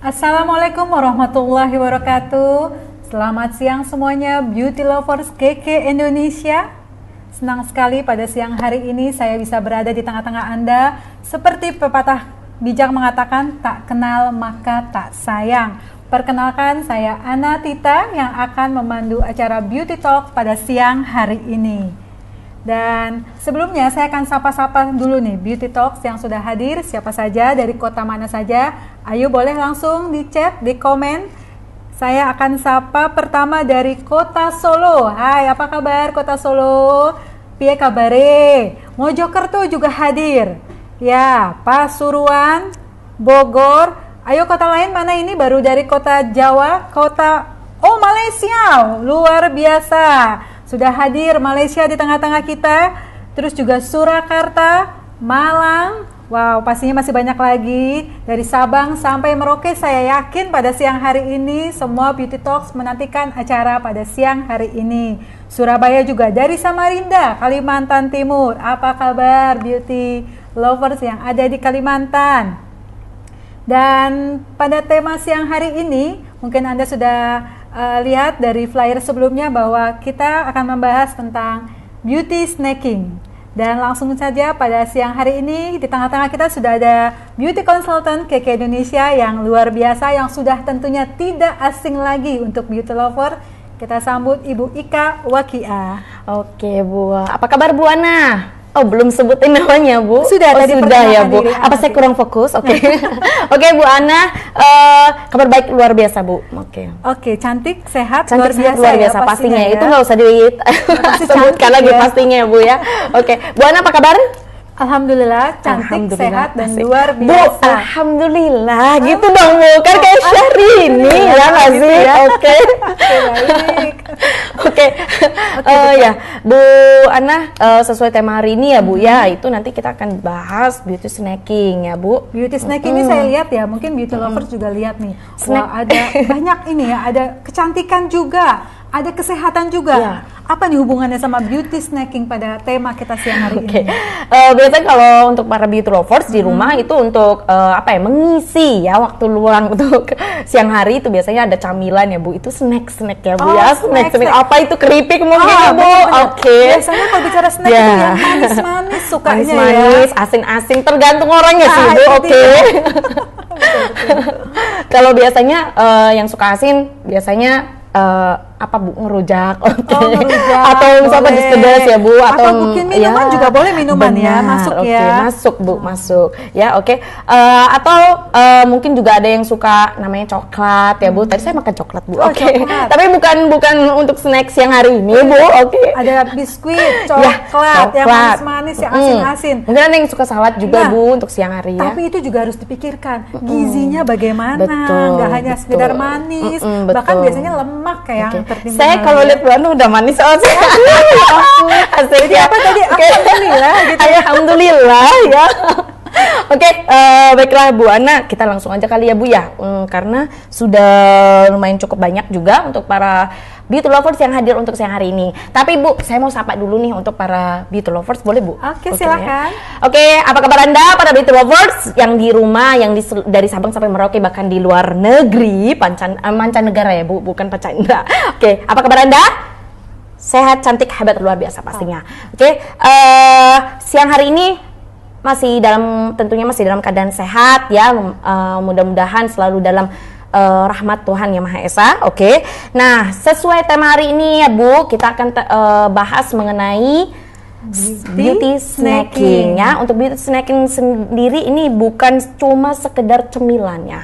Assalamualaikum warahmatullahi wabarakatuh. Selamat siang semuanya beauty lovers KK Indonesia. Senang sekali pada siang hari ini saya bisa berada di tengah-tengah Anda. Seperti pepatah bijak mengatakan, tak kenal maka tak sayang. Perkenalkan, saya Ana Tita yang akan memandu acara Beauty Talk pada siang hari ini. Dan sebelumnya saya akan sapa-sapa dulu nih Beauty Talks yang sudah hadir, siapa saja, dari kota mana saja. Ayo boleh langsung di chat, di komen. Saya akan sapa pertama dari kota Solo. Hai, apa kabar kota Solo? Piye kabare? Mojokerto juga hadir. Ya, Pasuruan, Bogor. Ayo kota lain mana ini? Baru dari kota Jawa, Malaysia. Luar biasa. Sudah hadir Malaysia di tengah-tengah kita. Terus juga Surakarta, Malang. Wow, pastinya masih banyak lagi. Dari Sabang sampai Merauke, saya yakin pada siang hari ini semua Beauty Talks menantikan acara pada siang hari ini. Surabaya juga dari Samarinda, Kalimantan Timur. Apa kabar beauty lovers yang ada di Kalimantan? Dan pada tema siang hari ini, mungkin Anda sudah lihat dari flyer sebelumnya bahwa kita akan membahas tentang beauty snacking. Dan langsung saja pada siang hari ini di tengah-tengah kita sudah ada beauty consultant KK Indonesia yang luar biasa, yang sudah tentunya tidak asing lagi untuk beauty lover. Kita sambut Ibu Ika Wakia. Oke Bu, apa kabar Bu Ana? Oh, belum sebutin namanya Bu. Sudah, tadi sudah ya Bu. diri, apa saya kurang fokus? Oke. Oke Bu Ana, kabar baik luar biasa Bu. Oke, cantik, sehat, cantik, sehat, luar biasa ya, pastinya. Itu nggak usah disebutkan lagi ya. Pastinya Bu ya. Oke, Bu Ana apa kabar? Alhamdulillah, cantik, sehat, dan luar biasa. Bu, alhamdulillah, gitu dong Bu. Kan kayak Syahrini, ya nggak sih? Oke. Baik. Oke. Ya, Bu Ana, sesuai tema hari ini ya Bu ya, itu nanti kita akan bahas beauty snacking ya Bu. Beauty snacking ini saya lihat ya, mungkin beauty lovers juga lihat nih. Wah, ada banyak ini ya, ada kecantikan juga, ada kesehatan juga. Ya. Apa nih hubungannya sama beauty snacking pada tema kita siang hari ini? Biasanya kalau untuk para beauty lovers di rumah itu untuk mengisi ya waktu luang untuk siang hari, itu biasanya ada camilan ya Bu. Itu snack ya Bu ya. Snack. Apa itu keripik mungkin ya Bu? Oke. Biasanya kalau bicara snack itu yang manis-manis sukanya manis, ya. Asin-asin, tergantung orangnya sih Bu. Oke. Kalau biasanya yang suka asin biasanya Bu, ngerujak, atau misalnya pedas-pedas ya Bu, atau mungkin minuman juga boleh, minuman ya, masuk ya. Masuk Bu, masuk ya, oke. Atau mungkin juga ada yang suka namanya coklat ya Bu. Tadi saya makan coklat Bu, oke. Tapi bukan untuk snack siang hari ini Bu, oke. Ada biskuit, coklat, yang manis-manis, yang asin-asin. Mungkin ada yang suka salad juga Bu untuk siang hari ya. Tapi itu juga harus dipikirkan, gizinya bagaimana, nggak hanya sekedar manis, bahkan biasanya lemak kayak yang tertimbun. Saya kalau lihat Bu Anu udah manis sih. Jadi apa tadi? Alhamdulillah gitu. Alhamdulillah ya. Oke, baiklah Bu Ana, kita langsung aja kali ya Bu ya, karena sudah lumayan cukup banyak juga untuk para beauty lovers yang hadir untuk siang hari ini. Tapi Bu, saya mau sapa dulu nih untuk para beauty lovers, boleh Bu? Oke, silakan. Ya. Oke, apa kabar Anda para beauty lovers yang di rumah, yang dari Sabang sampai Merauke, bahkan di luar negeri, mancanegara ya Bu, bukan pancanegara. Oke, apa kabar Anda? Sehat, cantik, hebat, luar biasa pastinya. Oke, siang hari ini tentunya masih dalam keadaan sehat ya, mudah-mudahan selalu dalam rahmat Tuhan Yang Maha Esa. Oke. Nah, sesuai tema hari ini ya Bu, kita akan bahas mengenai beauty snacking ya. Untuk beauty snacking sendiri ini bukan cuma sekedar cemilan ya.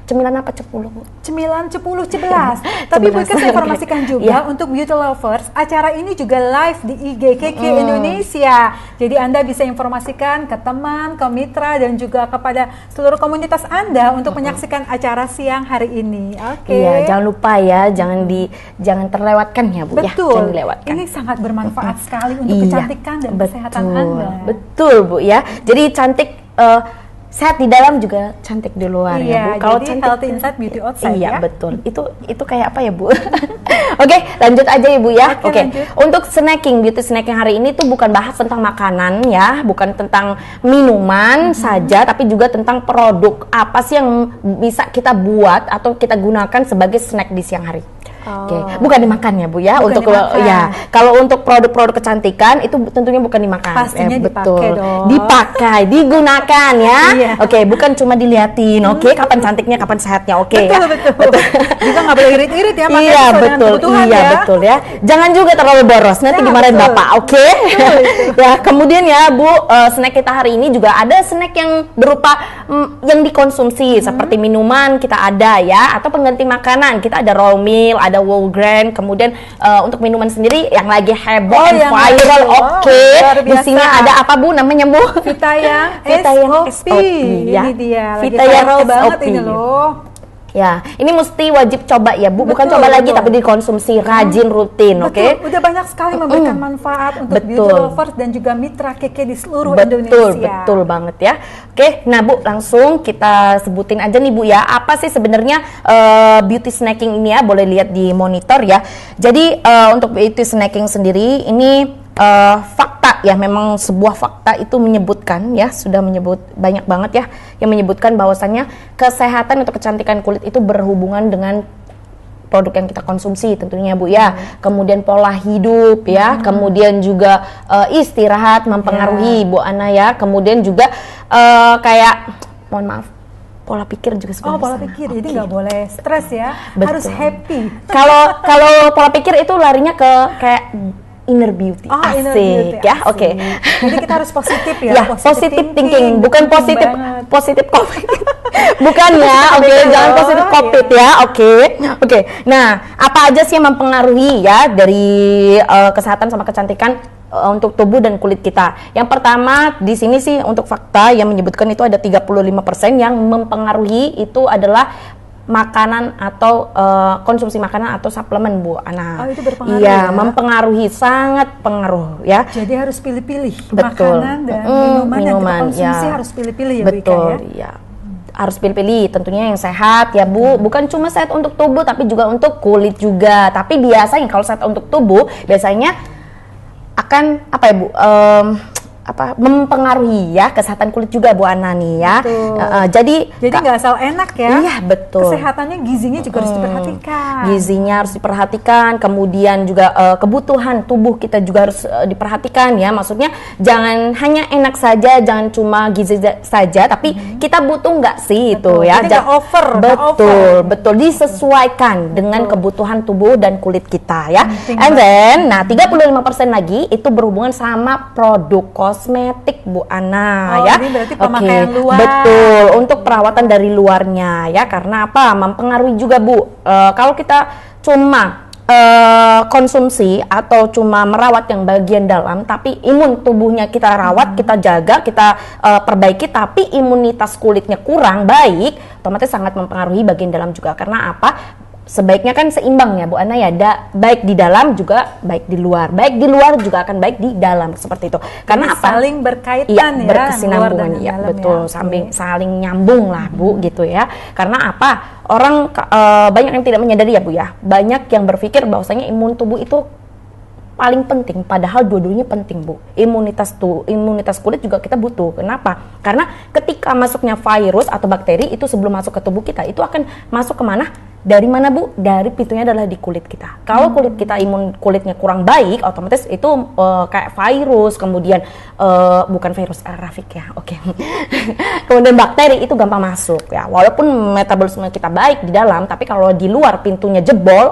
Cemilan apa cepuluh Bu? Cemilan cepuluh cebelas. Tapi Bu, saya informasikan juga untuk beauty lovers, acara ini juga live di IG KK Indonesia. Jadi Anda bisa informasikan ke teman, ke mitra, dan juga kepada seluruh komunitas Anda untuk menyaksikan acara siang hari ini. Oke. Iya, jangan lupa ya, jangan terlewatkan ya Bu. Betul. Ya, jangan dilewatkan. Ini sangat bermanfaat sekali untuk kecantikan dan kesehatan Anda. Betul Bu ya. Jadi cantik sehat di dalam juga cantik di luar ya Bu. Kalau jadi healthy inside, beauty outside iya, ya. betul. Itu kayak apa ya Bu? Oke, lanjut aja ya Bu ya. Oke. Untuk snacking, beauty snacking hari ini tuh bukan bahas tentang makanan ya, bukan tentang minuman saja, tapi juga tentang produk apa sih yang bisa kita buat atau kita gunakan sebagai snack di siang hari. Oke, bukan dimakan ya Bu ya. Bukan untuk dimakan. ya, kalau untuk produk-produk kecantikan itu tentunya bukan dimakan. Pastinya betul. dipakai dong. Dipakai, digunakan ya. Iya. Oke, bukan cuma diliatin. Oke, kapan cantiknya, kapan sehatnya. Oke ya. Betul. Juga nggak boleh irit-irit ya. Pakai Iya sesuai dengan betul, kebutuhan iya ya. betul ya. Jangan juga terlalu boros, nanti Ya, dimarahin betul. bapak. Oke. Ya, kemudian ya Bu, snack kita hari ini juga ada snack yang berupa yang dikonsumsi seperti minuman kita ada ya, atau pengganti makanan kita ada raw meal, ada whole grain. Kemudian untuk minuman sendiri yang lagi heboh and yang viral, lagi. Luar di sini biasa. ada apa Bu namanya Bu? Vitayang Vitayang SOP. ya. Ini dia, lagi Vitayang viral banget SOP. ini loh. Ya, ini mesti wajib coba ya Bu, bukan Betul, coba lagi betul. tapi dikonsumsi rajin rutin, oke? Betul, udah banyak sekali memberikan manfaat untuk beauty Betul. lovers dan juga mitra keke di seluruh Betul, Indonesia. betul banget ya. Oke, nah Bu, langsung kita sebutin aja nih Bu ya, apa sih sebenarnya beauty snacking ini ya, boleh lihat di monitor ya. Jadi untuk beauty snacking sendiri ini fakta ya, memang sebuah fakta itu menyebutkan ya, sudah menyebut banyak banget ya, yang menyebutkan bahwasannya kesehatan atau kecantikan kulit itu berhubungan dengan produk yang kita konsumsi tentunya Bu ya. Kemudian pola hidup ya, kemudian juga istirahat mempengaruhi Bu Ana ya. Kemudian juga kayak mohon maaf, pola pikir juga sebenarnya. Pola pikir, jadi nggak boleh stres ya, harus happy. Kalau pola pikir itu larinya ke kayak inner beauty, Inner asik beauty, ya, asik. oke. Jadi kita harus positif ya, Ya, positif thinking, bukan penting positif banget. covid. Bukan ya, oke, jangan positif covid ya, oke. Nah, apa aja sih yang mempengaruhi ya dari kesehatan sama kecantikan untuk tubuh dan kulit kita? Yang pertama di sini sih untuk fakta yang menyebutkan itu ada 35% yang mempengaruhi itu adalah makanan atau konsumsi makanan atau suplemen Bu Ana. Itu berpengaruh Iya, ya? mempengaruhi, sangat pengaruh ya. Jadi harus pilih-pilih Betul. makanan dan minuman yang kita minuman, konsumsi ya. harus pilih-pilih ya Bu Ika Betul, ya. ya. Harus pilih-pilih, tentunya yang sehat ya Bu. Bukan cuma sehat untuk tubuh tapi juga untuk kulit juga. Tapi biasanya kalau sehat untuk tubuh biasanya akan apa ya Bu? Mempengaruhi ya kesehatan kulit juga Bu Ana nih ya. Jadi nggak asal enak ya. Iya betul. Kesehatannya, gizinya juga harus diperhatikan. Gizinya harus diperhatikan, kemudian juga kebutuhan tubuh kita juga harus diperhatikan ya. Maksudnya jangan hanya enak saja, jangan cuma gizi saja, tapi kita butuh nggak sih itu ya. Jadi nggak over. Betul, disesuaikan dengan kebutuhan tubuh dan kulit kita ya. And then, 35% lagi itu berhubungan sama produk kosmetik Bu Ana ya. Ini berarti pemakaian luar. Betul, untuk perawatan dari luarnya ya. Karena apa? Mempengaruhi juga Bu. Kalau kita cuma konsumsi atau cuma merawat yang bagian dalam, tapi imun tubuhnya kita rawat, kita jaga, kita perbaiki, tapi imunitas kulitnya kurang baik, otomatis sangat mempengaruhi bagian dalam juga. Karena apa? Sebaiknya kan seimbang ya Bu Ana ya, baik di dalam juga baik di luar, baik di luar juga akan baik di dalam, seperti itu. Karena apa? Saling berkaitan ya, ya, berkesinambungan ya, betul, saling nyambung lah Bu gitu ya. Karena apa? Orang banyak yang tidak menyadari ya Bu ya, banyak yang berpikir bahwasanya imun tubuh itu paling penting, padahal dua-duanya penting Bu. Imunitas kulit juga kita butuh. Kenapa? Karena ketika masuknya virus atau bakteri itu sebelum masuk ke tubuh kita itu akan masuk kemana? Dari mana Bu? Dari pintunya adalah di kulit kita. Kalau kulit kita imun kulitnya kurang baik, otomatis itu kayak virus, kemudian bukan virus Rafik ya, oke. Kemudian bakteri itu gampang masuk ya. Walaupun metabolisme kita baik di dalam, tapi kalau di luar pintunya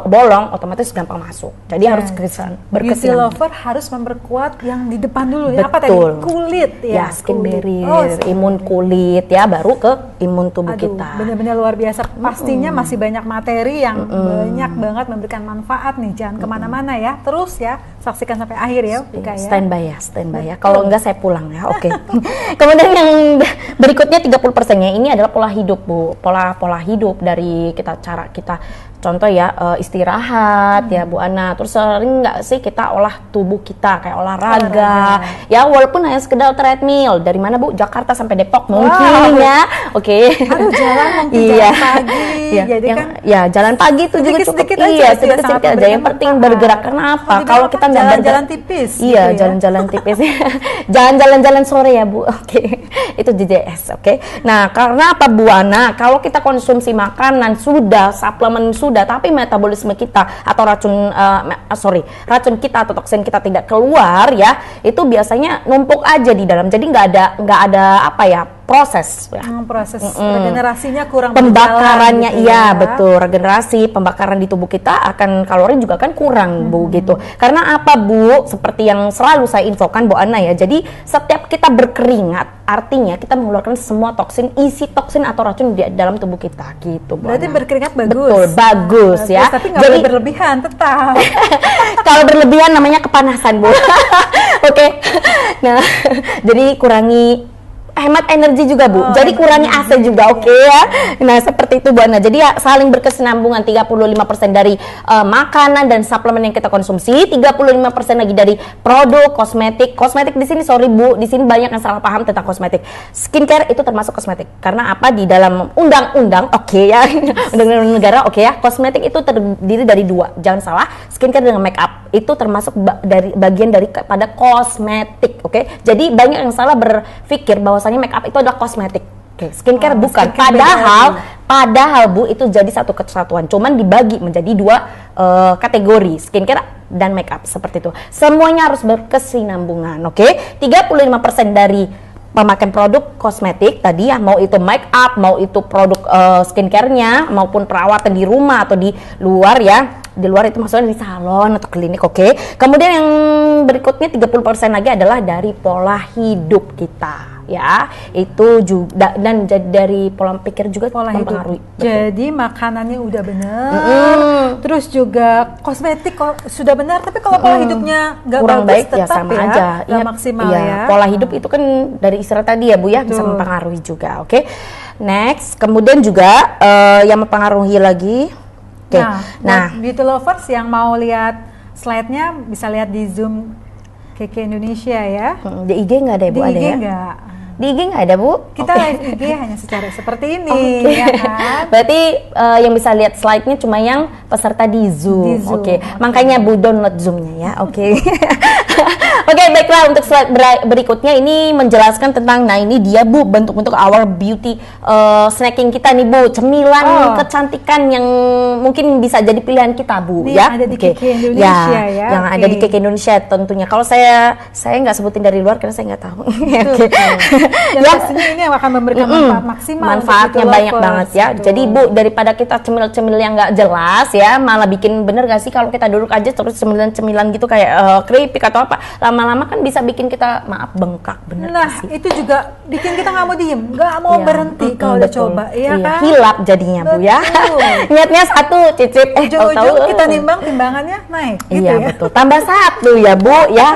bolong, otomatis gampang masuk. Jadi harus beauty lover harus memperkuat yang di depan dulu ya. Apa tadi? Betul. Kulit ya. Skin barrier, imun kulit ya, baru ke imun tubuh kita. Benar-benar luar biasa. Pastinya masih banyak materi yang banyak banget memberikan manfaat nih. Jangan kemana-mana ya. Terus ya, saksikan sampai akhir ya. Standby ya. Kalau enggak saya pulang ya. Oke. Kemudian yang berikutnya 30%-nya ini adalah pola hidup Bu. Pola hidup dari cara kita contoh ya istirahat ya Bu Ana. Terus sering nggak sih kita olah tubuh kita kayak olahraga ya, walaupun hanya sekedar treadmill. Dari mana Bu? Jakarta sampai Depok mungkin ya. Oke. Aduh, jalan mungkin Iya. jalan pagi. Ya, Jadi yang, kan ya jalan pagi itu juga cukup. sedikit-sedikit aja Iya, sih, sedikit-sedikit sangat aja. Yang penting memberikan bergerak. manfaat. Kenapa? Oh, Kalau kita nggak jalan-jalan tipis. iya, gitu ya? jalan-jalan tipis. Jangan jalan-jalan sore ya Bu. Oke. Itu JJS. Oke. Nah, karena apa Bu Ana? Kalau kita konsumsi makanan sudah, suplemen sudah, tapi metabolisme kita atau racun kita atau toksin kita tidak keluar ya, itu biasanya numpuk aja di dalam. Jadi nggak ada apa ya, proses ya. Proses regenerasinya kurang Pembakarannya berjalan gitu iya ya. betul, regenerasi pembakaran di tubuh kita akan kalori juga kan kurang Bu gitu. Karena apa Bu? Seperti yang selalu saya infokan Bu Ana ya. Jadi setiap kita berkeringat artinya kita mengeluarkan semua toksin, isi toksin atau racun di dalam tubuh kita gitu Bu Berarti Ana. berkeringat bagus. Betul, bagus ya. Tapi nggak boleh berlebihan tetap. Kalau berlebihan namanya kepanasan Bu. Oke. Nah, jadi kurangi hemat energi juga Bu, jadi kurangi AC juga, oke ya. Nah seperti itu Bu Ana, jadi ya, saling berkesinambungan. 35% dari makanan dan suplemen yang kita konsumsi, 35% lagi dari produk kosmetik. Kosmetik di sini sorry Bu, di sini banyak yang salah paham tentang kosmetik. Skincare itu termasuk kosmetik, karena apa, di dalam undang-undang oke ya, undang-undang negara oke ya, kosmetik itu terdiri dari dua, jangan salah, skincare dengan make up itu termasuk dari bagian dari pada kosmetik, oke. Jadi banyak yang salah berpikir bahwasanya make up itu adalah kosmetik. Oke, skincare bukan. Padahal Bu itu jadi satu kesatuan. Cuman dibagi menjadi dua kategori, skincare dan make up seperti itu. Semuanya harus berkesinambungan, oke. 35% dari pemakaian produk kosmetik tadi ya, mau itu make up, mau itu produk skincare-nya maupun perawatan di rumah atau di luar ya. Di luar itu maksudnya di salon atau klinik, oke. Kemudian yang berikutnya 30% lagi adalah dari pola hidup kita ya. Itu juga dan dari pola pikir juga Pola mempengaruhi. hidup. Jadi makanannya udah benar. Terus juga kosmetik sudah benar, tapi kalau pola hidupnya nggak kurang bagus, baik ya tetap sama ya, aja. nggak maksimal iya, ya. Pola hidup itu kan dari istirahat tadi ya Bu ya, bisa Betul. mempengaruhi juga, oke. Next, kemudian juga yang mempengaruhi lagi. Oke. Nah, beauty lovers yang mau lihat slide-nya bisa lihat di Zoom KK Indonesia ya. Di IG nggak ada ya Bu? Di Ada IG ya? nggak? Di IG nggak ada Bu? Kita Oke. live IG hanya secara seperti ini, Oke. ya kan? Berarti yang bisa lihat slide-nya cuma yang peserta di Zoom. Di Zoom, Oke. oke. Makanya Bu download Zoom-nya ya. Oke. Oke, baiklah, untuk slide berikutnya ini menjelaskan tentang, nah ini dia Bu, bentuk-bentuk our beauty snacking kita nih Bu, cemilan kecantikan yang mungkin bisa jadi pilihan kita Bu. Ini ya. ada di Oke. KK Indonesia ya, Yang oke. ada di KK Indonesia tentunya. Kalau saya nggak sebutin dari luar karena saya nggak tahu. Oke. Dan Yang pastinya ini yang akan memberikan manfaat maksimal. manfaatnya untuk banyak lovers, banget ya. gitu. Jadi Bu, daripada kita cemil-cemil yang nggak jelas ya, malah bikin, bener gak sih kalau kita duduk aja terus cemilan-cemilan gitu kayak keripik atau apa, lama-lama kan bisa bikin kita bengkak, bener Nah, gak sih? itu juga bikin kita nggak mau diem, nggak mau Iya. berhenti kalau udah Betul. coba, iya kan? Hilap jadinya Bu ya. Betul. Niatnya satu, cicip, Ujung-ujung kita nimbang timbangannya naik, gitu Iya ya. betul, tambah satu ya Bu ya.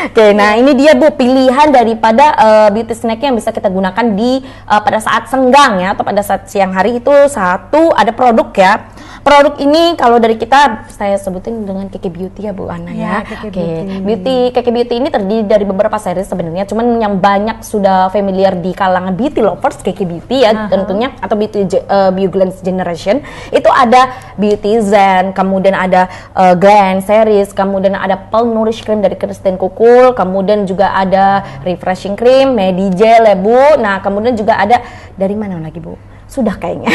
Oke, nah ini dia Bu, pilihan daripada beauty snack yang bisa kita gunakan di pada saat senggang ya, atau pada saat siang hari. Itu satu, ada produk ya. Produk ini kalau dari kita, saya sebutin dengan KK Beauty ya Bu Ana ya. KK Oke, Beauty. KK Beauty ini terdiri dari beberapa series sebenarnya, cuman yang banyak sudah familiar di kalangan beauty lovers KK Beauty ya tentunya, atau Bioglance Generation. Itu ada Beauty Zen, kemudian ada Glam Series, kemudian ada Pearl Nourish Cream dari Kristen Kukul, kemudian juga ada Refreshing Cream, Medi Gel ya Bu. Nah, kemudian juga ada dari mana lagi Bu? Sudah kayaknya.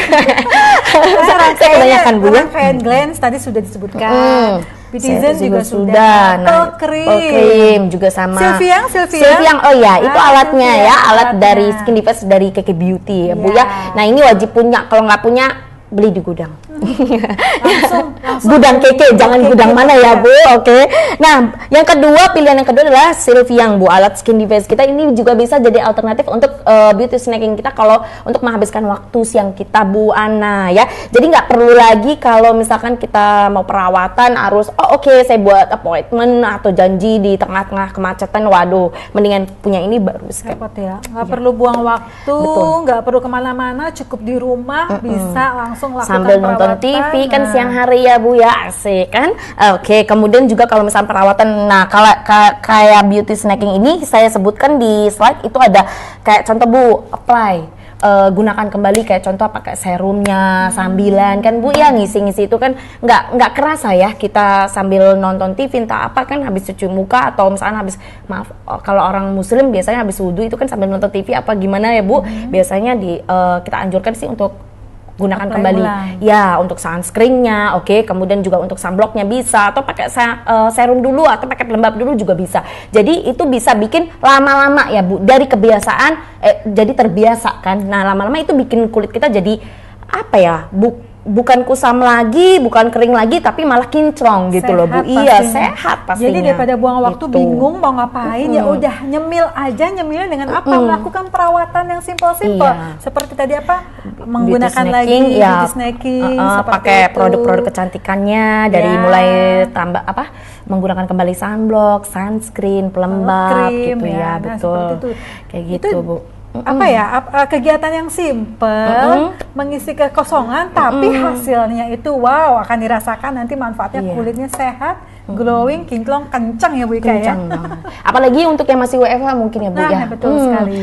Saya kebanyakan Bu ya. Rangkaian Glance tadi sudah disebutkan. Beautyzen juga sudah. Nah, Pearl Pearl Cream juga sama. Sylviang, oh ya, itu alatnya Sylviang, ya, alat alatnya. dari Skin Defense dari KK Beauty ya Bu Ya. ya. Nah, ini wajib punya, kalau nggak punya beli di gudang. Langsung Gudang keke, jangan Keke, gudang mana ya ya. Bu, oke. Nah, yang kedua, pilihan yang kedua adalah Sylviang Bu, alat skin defense kita ini juga bisa jadi alternatif untuk beauty snacking kita kalau untuk menghabiskan waktu siang kita Bu Ana ya. Jadi nggak perlu lagi kalau misalkan kita mau perawatan harus, saya buat appointment atau janji di tengah-tengah kemacetan, waduh, mendingan punya ini baru sekali. repot ya, nggak perlu buang waktu, Betul. nggak perlu kemana-mana, cukup di rumah bisa langsung langsung lakukan sambil nonton perawatan. TV kan siang hari ya Bu ya, asik kan. Oke, kemudian juga kalau misalnya perawatan, nah kalau kayak beauty snacking ini saya sebutkan di slide itu ada kayak contoh Bu, apply. Gunakan kembali kayak contoh pakai serumnya sambilan kan Bu ya, ngisi-ngisi itu kan nggak kerasa ya kita sambil nonton TV entah apa kan, habis cuci muka atau misalnya habis, maaf kalau orang muslim biasanya habis wudhu itu kan sambil nonton TV apa gimana ya Bu, biasanya kita anjurkan sih untuk gunakan Apply kembali ulang. ya untuk sunscreennya, oke, kemudian juga untuk sunblocknya bisa, atau pakai serum dulu atau pakai pelembab dulu juga bisa. Jadi itu bisa bikin lama-lama ya Bu, dari kebiasaan jadi terbiasa kan. Nah lama-lama itu bikin kulit kita jadi apa ya, bukan kusam lagi, bukan kering lagi, tapi malah kinclong gitu loh Bu. Iya, sehat pastinya. Jadi daripada buang waktu Gitu. bingung mau ngapain, ya udah nyemil aja, nyemilnya dengan apa? Melakukan perawatan yang simpel-simpel. Iya. Seperti tadi apa? Menggunakan lagi snacking, beauty snacking, seperti pakai itu. produk-produk kecantikannya dari Ya. mulai tambah apa? Menggunakan kembali sunblock, sunscreen, pelembab krim, gitu ya, ya. Nah, betul. seperti itu. Kayak gitu, Itu Bu. apa ya, kegiatan yang simple, mengisi kekosongan, tapi hasilnya itu wow, akan dirasakan nanti manfaatnya. Iya. Kulitnya sehat, glowing, kinclong, kencang ya Bu Ika ya. Kencang banget. Apalagi untuk yang masih WFH mungkin ya Bu Nah, ya. betul sekali.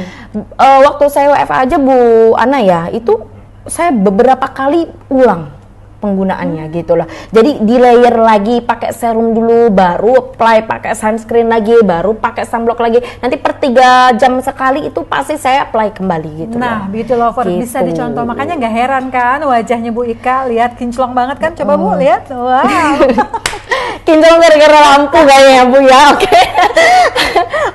Waktu saya WFH aja Bu Ana ya, itu saya beberapa kali ulang penggunaannya gitu loh. Jadi di layer lagi pakai serum dulu, baru apply pakai sunscreen lagi, baru pakai sunblock lagi. Nanti per 3 jam sekali itu pasti saya apply kembali gitu Nah, loh. beauty lover Gitu. bisa dicontoh, makanya nggak heran kan wajahnya Bu Ika, lihat kinclong banget kan, coba Bu lihat, wow. Kinclong gara-gara lampu kayaknya ya Bu ya. Oke.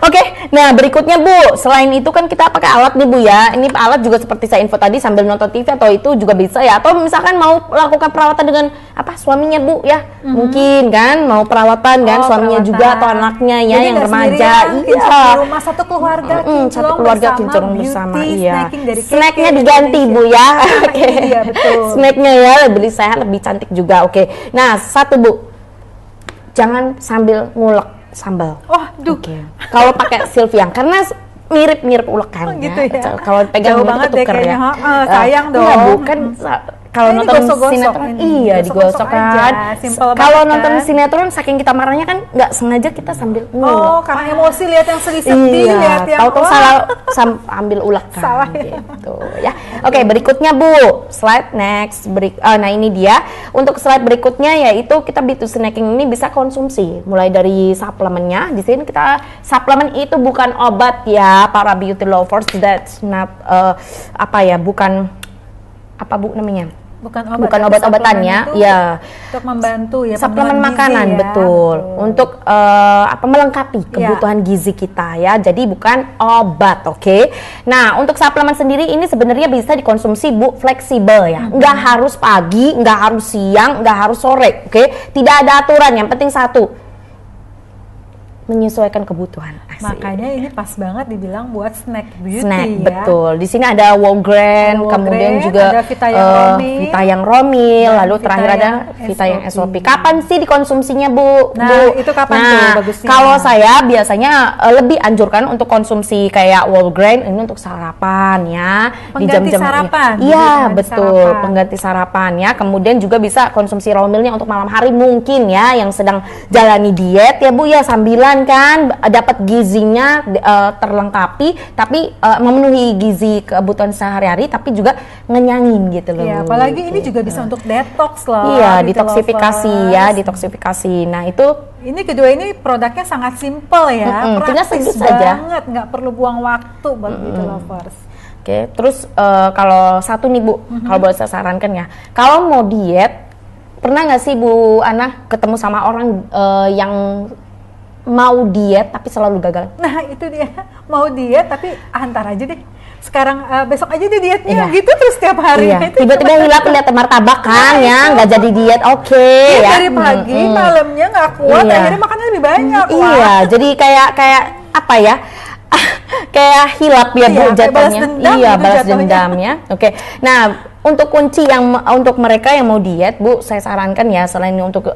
Oke, nah berikutnya Bu, selain itu kan kita pakai alat nih Bu ya. Ini alat juga seperti saya info tadi sambil nonton TV atau itu juga bisa ya. Atau misalkan mau lakukan perawatan dengan apa suaminya Bu ya. Mungkin kan mau perawatan kan suaminya Perawatan. juga atau anaknya ya. Jadi yang nggak remaja. sendirian, kinclong Iya. di rumah satu keluarga, Satu keluarga kinclong beauty bersama, iya. snacking dari Snacknya KK diganti Bu Indonesia. ya. Oke. Iya, betul. Snacknya ya lebih sehat, lebih cantik juga. Oke. Nah, satu Bu, jangan sambil ngulek sambal. Oh, duh. Oke. Kalau pakai Sylvian karena mirip-mirip ulekan Oh, gitu ya. Kalau pegang Jauh mulut banget tuh deh tuker kayaknya, ya. sayang Iya, dong. bukan kalau Ini nonton gosok-gosok sinetron ini. iya Gosok-gosok digosok aja, kan. simple Kalau banget nonton kan. sinetron saking kita marahnya kan nggak sengaja kita sambil ngulek. Oh, karena emosi lihat yang sedih-sedih, Iya, lihat yang tahu-tahu wah. salah ambil ulekan Salah ya. gitu ya. Oke, berikutnya Bu, slide next. Nah ini dia. Untuk slide berikutnya yaitu kita beauty snacking ini bisa konsumsi mulai dari suplemennya. Di sini kita suplemen itu bukan obat ya para beauty lovers, that's not bukan apa Bu namanya? Bukan Bukan tapi obat-obatannya, suplemen itu ya. untuk membantu ya, Suplemen pemenuhan gizi makanan ya. betul. Untuk melengkapi kebutuhan gizi kita ya. Jadi bukan obat, oke. Nah, untuk suplemen sendiri ini sebenarnya bisa dikonsumsi Bu, fleksibel ya. Nggak harus pagi, nggak harus siang, nggak harus sore, oke. Tidak ada aturan, yang penting satu, menyesuaikan kebutuhan. Asik. Makanya ini pas banget dibilang buat snack beauty Snack, ya. betul. Di sini ada whole grain, Ada whole kemudian grain, juga ada Vita yang Romil, Vita yang Romil, dan lalu Vita terakhir ada yang Vita yang SOP. SOP. Kapan sih dikonsumsinya Bu? Nah, Bu? itu kapan Nah, tuh bagusnya? Kalau saya biasanya lebih anjurkan untuk konsumsi kayak whole grain ini untuk sarapan ya. Pengganti sarapan? Iya, Pengganti betul. sarapan. Pengganti sarapan ya. Kemudian juga bisa konsumsi raw milnya untuk malam hari mungkin ya, yang sedang jalani diet ya Bu ya, sambilan kan dapat gizinya terlengkapi, tapi memenuhi gizi kebutuhan sehari-hari, tapi juga ngenyangin gitu loh. Iya, apalagi ini juga bisa untuk detox loh. Iya, beauty detoksifikasi lovers. ya, detoksifikasi. Nah itu Ini kedua ini produknya sangat simple ya, tinggal praktis sedikit saja. banget, nggak perlu buang waktu buat beauty lovers. oke. Terus kalau satu nih Bu, kalau boleh saya sarankan ya, kalau mau diet, pernah nggak sih Bu Ana ketemu sama orang yang mau diet tapi selalu gagal? Nah itu dia, mau diet tapi antar aja deh. Sekarang besok aja deh dietnya, Iya. gitu terus tiap hari. Iya, Itu tiba-tiba cuma- hilap lihat martabak kan ya, nggak jadi diet, oke Iya, ya. dari pagi malamnya nggak kuat, Iya. akhirnya makannya lebih banyak. Wah. Iya, jadi kayak apa ya? Kayak hilap ya Bu Iya, kayak balas jatuhnya. dendam Iya, gitu balas jatuhnya. dendam ya. Oke. Nah, untuk kunci untuk mereka yang mau diet, Bu, saya sarankan ya, selain untuk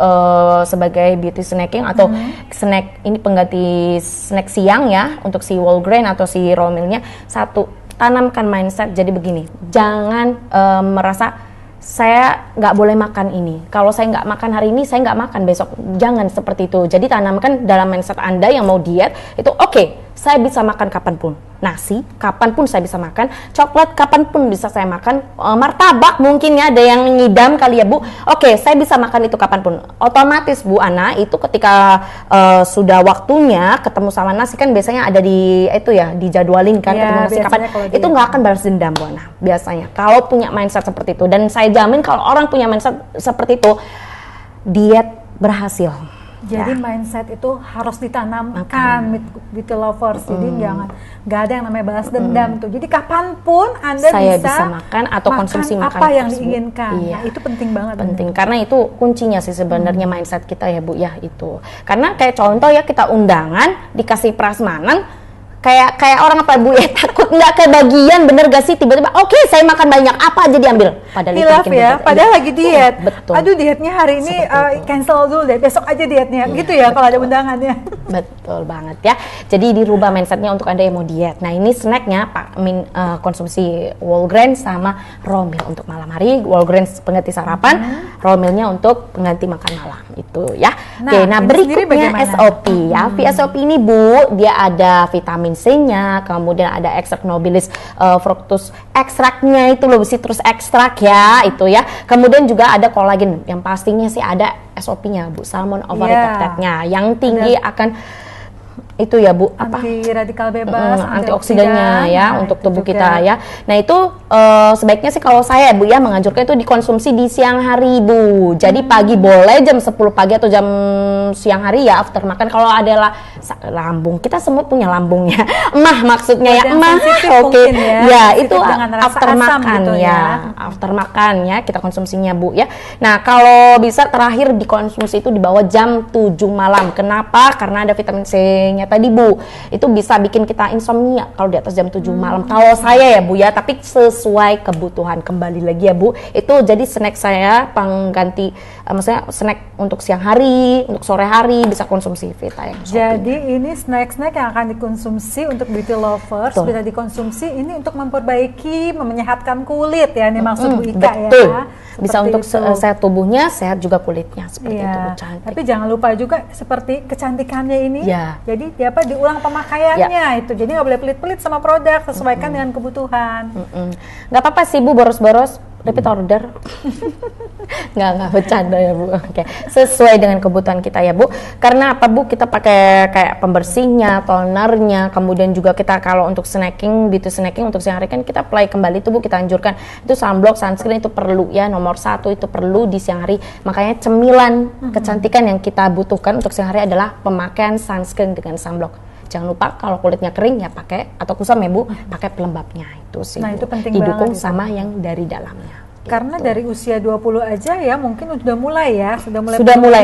sebagai beauty snacking atau snack ini pengganti snack siang ya, untuk si whole grain atau si raw milnya, satu, tanamkan mindset jadi begini. Jangan merasa saya nggak boleh makan ini. Kalau saya nggak makan hari ini, saya nggak makan besok. Jangan seperti itu. Jadi tanamkan dalam mindset Anda yang mau diet itu oke, saya bisa makan kapanpun. Nasi, kapanpun saya bisa makan. Coklat, kapanpun bisa saya makan. Martabak mungkin ya, ada yang ngidam kali ya Bu. Oke, saya bisa makan itu kapanpun. Otomatis Bu Ana, itu ketika sudah waktunya ketemu sama nasi kan biasanya ada di itu ya, dijadwalin kan ketemu nasi kapan. Itu nggak akan balas dendam Bu Ana, biasanya. Kalau punya mindset seperti itu. Dan saya jamin kalau orang punya mindset seperti itu, diet berhasil. Jadi mindset itu harus ditanamkan with lovers. Jadi nggak ada yang namanya balas dendam tuh. Jadi kapanpun Anda bisa makan atau konsumsi apa yang diinginkan. Nah, itu penting banget. Penting karena itu kuncinya sih sebenarnya mindset kita ya Bu ya itu. Karena kayak contoh ya, kita undangan dikasih prasmanan kayak orang apa Bu ya, takut nggak kebagian, bener gak sih, tiba-tiba oke, saya makan banyak, apa aja diambil, padahal hilaf ya, padahal lagi diet. Betul. Aduh, dietnya hari ini cancel dulu deh, besok aja dietnya, gitu ya kalau ada undangannya. Betul banget ya. Jadi dirubah mindsetnya untuk Anda yang mau diet. Nah, ini snacknya konsumsi whole grain sama raw meal untuk malam hari. Whole grain pengganti sarapan, raw mealnya untuk pengganti makan malam itu ya. Oke, nah berikutnya SOP ya. SOP ini Bu, dia ada vitamin C-nya, kemudian ada ekstrak nobilis fructus ekstraknya itu loh, citrus ekstrak ya itu ya. Kemudian juga ada kolagen, yang pastinya sih ada SOP-nya Bu, salmon ovary peptide-nya yang tinggi akan itu ya Bu, anti radikal bebas, antioksidannya ya untuk tubuh kita ya. Nah itu sebaiknya sih kalau saya Bu ya menganjurkan itu dikonsumsi di siang hari Bu. Jadi pagi boleh jam 10 pagi atau jam siang hari ya after makan. Kalau ada lambung, kita semua punya lambungnya. Emah maksudnya ya, emah oke. Ya itu after makan gitu ya. After makan ya kita konsumsinya Bu ya. Nah kalau bisa terakhir dikonsumsi itu di bawah jam 7 malam. Kenapa? Karena ada vitamin C-nya tadi Bu, itu bisa bikin kita insomnia kalau di atas jam 7 malam. Kalau saya ya Bu ya, tapi sesuai kebutuhan. Kembali lagi ya Bu, itu jadi snack saya pengganti, maksudnya snack untuk siang hari, untuk sore hari bisa konsumsi Vita yang jadi ini snack-snack yang akan dikonsumsi untuk beauty lovers. Betul. Bisa dikonsumsi ini untuk memperbaiki, menyehatkan kulit ya, ini maksud Bu Ika ya. Bisa untuk sehat tubuhnya, sehat juga kulitnya seperti itu Bu, cantik. Tapi jangan lupa juga seperti kecantikannya ini. Ya. Jadi diulang pemakaiannya itu. Jadi nggak boleh pelit-pelit sama produk, sesuaikan dengan kebutuhan. Nggak apa-apa sih Bu, boros-boros repeat order. nggak bercanda ya Bu. Oke. Sesuai dengan kebutuhan kita ya Bu. Karena apa Bu, kita pakai kayak pembersihnya, tonernya, kemudian juga kita kalau untuk snacking, beauty snacking untuk siang hari kan kita apply kembali itu Bu, kita anjurkan itu sunblock, sunscreen itu perlu ya, nomor 1 itu perlu di siang hari. Makanya cemilan kecantikan yang kita butuhkan untuk siang hari adalah pemakaian sunscreen dengan sunblock. Jangan lupa kalau kulitnya kering ya pakai, atau kusam ya Bu, pakai pelembabnya itu sih. Nah, Bu. itu penting didukung banget sama yang dari dalamnya. Karena dari usia 20 aja ya mungkin sudah mulai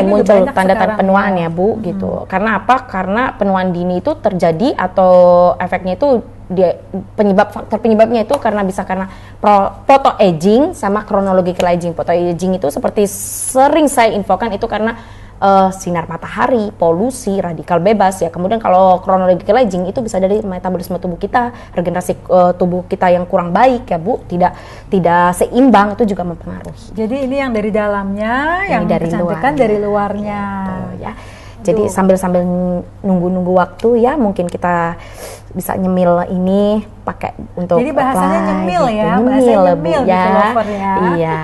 muncul tanda-tanda penuaan ya Bu gitu. Karena apa? Karena penuaan dini itu terjadi atau efeknya itu faktor penyebabnya itu karena photo aging sama chronological aging. Photo aging itu seperti sering saya infokan itu karena sinar matahari, polusi, radikal bebas ya. Kemudian kalau chronological aging itu bisa dari metabolisme tubuh kita, regenerasi tubuh kita yang kurang baik ya Bu, tidak seimbang, itu juga mempengaruhi. Jadi ini yang dari dalamnya, yang dari kecantikan dari luarnya. Gitu, ya. Jadi sambil nunggu waktu ya, mungkin kita bisa nyemil ini pakai untuk jadi bahasanya nyemil gitu. Ya, nyemil ya. Iya.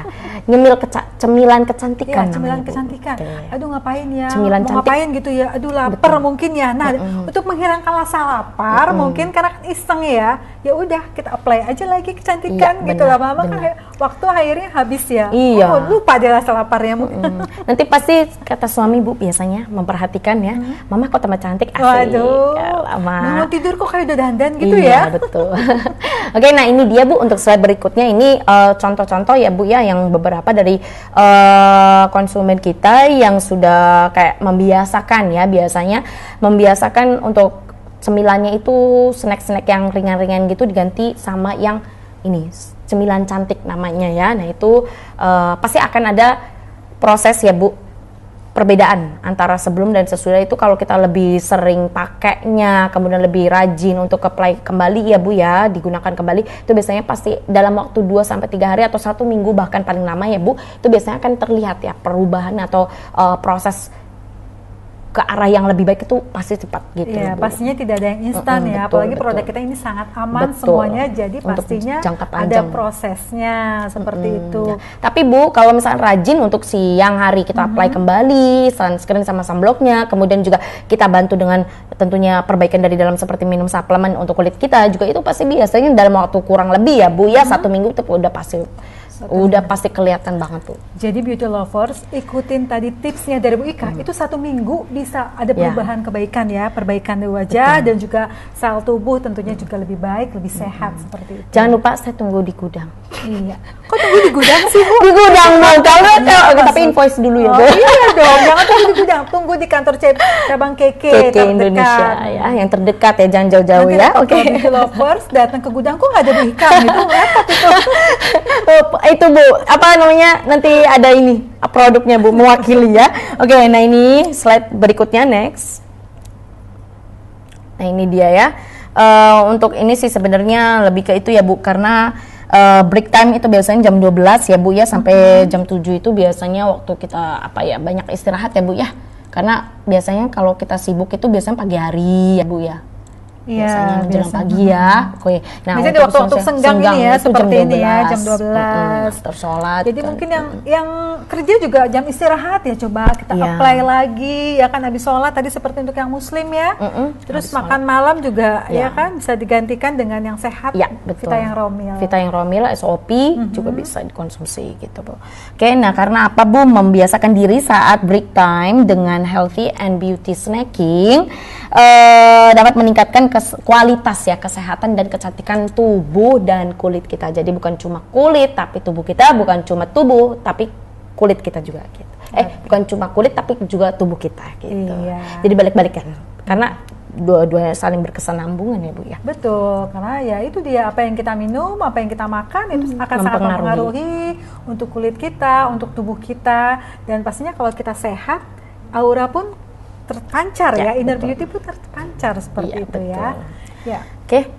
Nyemil cemilan kecantikan. Iya, cemilan kecantikan. Aduh ngapain ya? Cemilan mau ngapain gitu ya? Aduh lapar mungkin ya. Nah, untuk menghilangkan rasa lapar mungkin karena kan iseng ya. Ya udah kita apply aja lagi kecantikan gitu lama-lama kan waktu akhirnya habis ya. Iya. Lupa deh rasa laparnya mungkin. Nanti pasti kata suami Bu biasanya memperhatikan ya. Mama kok tambah cantik, asik. Waduh. Mau tidur kok kayak udah dandan gitu ya. Iya, betul. Oke, nah ini dia Bu untuk slide berikutnya ini contoh-contoh ya Bu ya yang beberapa dari konsumen kita yang sudah kayak membiasakan ya, biasanya membiasakan untuk cemilannya itu snack-snack yang ringan-ringan gitu diganti sama yang ini cemilan cantik namanya ya. Nah itu pasti akan ada proses ya Bu perbedaan antara sebelum dan sesudah itu. Kalau kita lebih sering pakainya, kemudian lebih rajin untuk apply kembali ya Bu ya, digunakan kembali, itu biasanya pasti dalam waktu 2-3 hari atau 1 minggu bahkan paling lama ya Bu, itu biasanya akan terlihat ya perubahan atau proses ke arah yang lebih baik itu pasti cepat gitu. Iya, Bu. pastinya tidak ada yang instan ya, apalagi produk kita ini sangat aman semuanya, jadi Untuk pastinya jangka ada panjang. prosesnya seperti itu. Ya. Tapi Bu, kalau misalnya rajin untuk siang hari kita apply kembali sunscreen sama sunblocknya, kemudian juga kita bantu dengan tentunya perbaikan dari dalam seperti minum suplemen untuk kulit kita juga, itu pasti biasanya dalam waktu kurang lebih ya Bu ya, 1 minggu itu udah pasti kelihatan banget tuh. Jadi beauty lovers, ikutin tadi tipsnya dari Bu Ika, itu 1 minggu bisa ada perubahan kebaikan ya, perbaikan di wajah dan juga sel tubuh tentunya juga lebih baik, lebih sehat seperti itu. Jangan lupa saya tunggu di gudang. Iya. Kok tunggu di gudang sih Bu? Di gudang mau tapi invoice dulu ya Bu. Iya dong, jangan tunggu di gudang, tunggu di kantor cabang KK terdekat. Indonesia ya, yang terdekat ya, jangan jauh-jauh Nanti ya. Oke. Beauty lovers datang ke gudang kok nggak ada Bu Ika gitu, repot itu. Itu Bu, apa namanya, nanti ada ini produknya Bu, mewakili ya. Oke, nah ini slide berikutnya, next. Nah ini dia ya. Untuk ini sih sebenarnya lebih ke itu ya Bu, karena break time itu biasanya jam 12 ya Bu ya, sampai jam 7 itu biasanya waktu kita banyak istirahat ya Bu ya. Karena biasanya kalau kita sibuk itu biasanya pagi hari ya Bu ya. Biasanya menjelang pagi ya. Oke. Nah, biasanya di waktu-waktu senggang ini ya, seperti ini ya, jam 12. Tersolat. Jadi mungkin yang kerja juga jam istirahat ya, coba kita apply lagi ya kan, habis sholat tadi seperti untuk yang muslim ya. Terus makan malam juga ya kan bisa digantikan dengan yang sehat. Ya, betul. Vita yang romil. Vita yang romil SOP juga bisa dikonsumsi gitu Bu. Oke, nah karena apa Bu, membiasakan diri saat break time dengan healthy and beauty snacking dapat meningkatkan kualitas ya, kesehatan dan kecantikan tubuh dan kulit kita. Jadi bukan cuma kulit tapi tubuh kita, bukan cuma tubuh tapi kulit kita juga gitu. Bukan cuma kulit tapi juga tubuh kita gitu. Iya. Jadi balik-balik kan. Karena dua-duanya saling berkesinambungan ya Bu ya. Betul, karena ya itu dia, apa yang kita minum, apa yang kita makan itu akan sangat mempengaruhi untuk kulit kita, untuk tubuh kita, dan pastinya kalau kita sehat, aura pun terpancar ya, inner beauty pun terpancar seperti itu ya. Ya. Oke.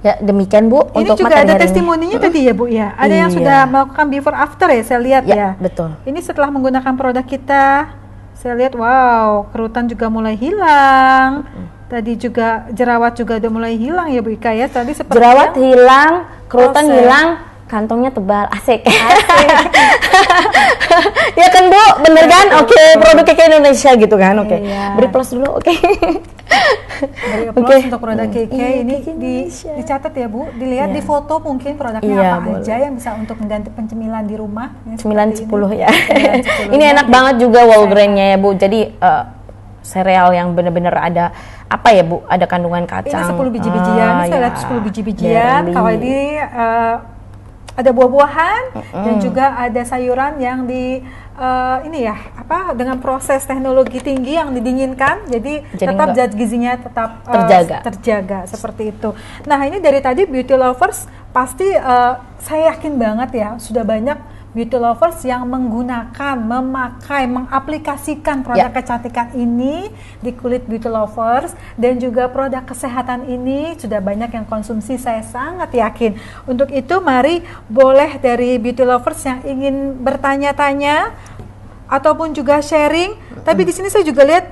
Ya, demikian Bu. Ini untuk juga ada testimoninya tadi ya Bu ya. Ada yang sudah melakukan before after ya, saya lihat ya. Betul. Ini setelah menggunakan produk kita, saya lihat wow, kerutan juga mulai hilang. Tadi juga jerawat juga udah mulai hilang ya Bu Ika ya. Tadi seperti jerawat hilang, kerutan hilang, kantongnya tebal, asik. Ya kan Bu, bener kan? Oke, produk KK Indonesia gitu kan? Oke. Beri plus dulu, oke. Beri plus untuk produk KK ini dicatat ya Bu, dilihat di foto mungkin produknya apa aja yang bisa untuk mengganti pencemilan di rumah. 9-10 ya. Ini enak banget juga whole grain-nya ya Bu. Jadi sereal yang benar-benar ada apa ya Bu? Ada kandungan kacang. Ini 10 biji-bijian, saya lihat 10 biji-bijian. Kalau ini ada buah-buahan dan juga ada sayuran yang dengan proses teknologi tinggi yang didinginkan, jadi tetap zat gizinya tetap terjaga seperti itu. Nah ini dari tadi beauty lovers pasti saya yakin banget ya, sudah banyak beauty lovers yang menggunakan, memakai, mengaplikasikan produk kecantikan ini di kulit beauty lovers, dan juga produk kesehatan ini sudah banyak yang konsumsi, saya sangat yakin. Untuk itu mari boleh dari beauty lovers yang ingin bertanya-tanya ataupun juga sharing. Tapi di sini saya juga lihat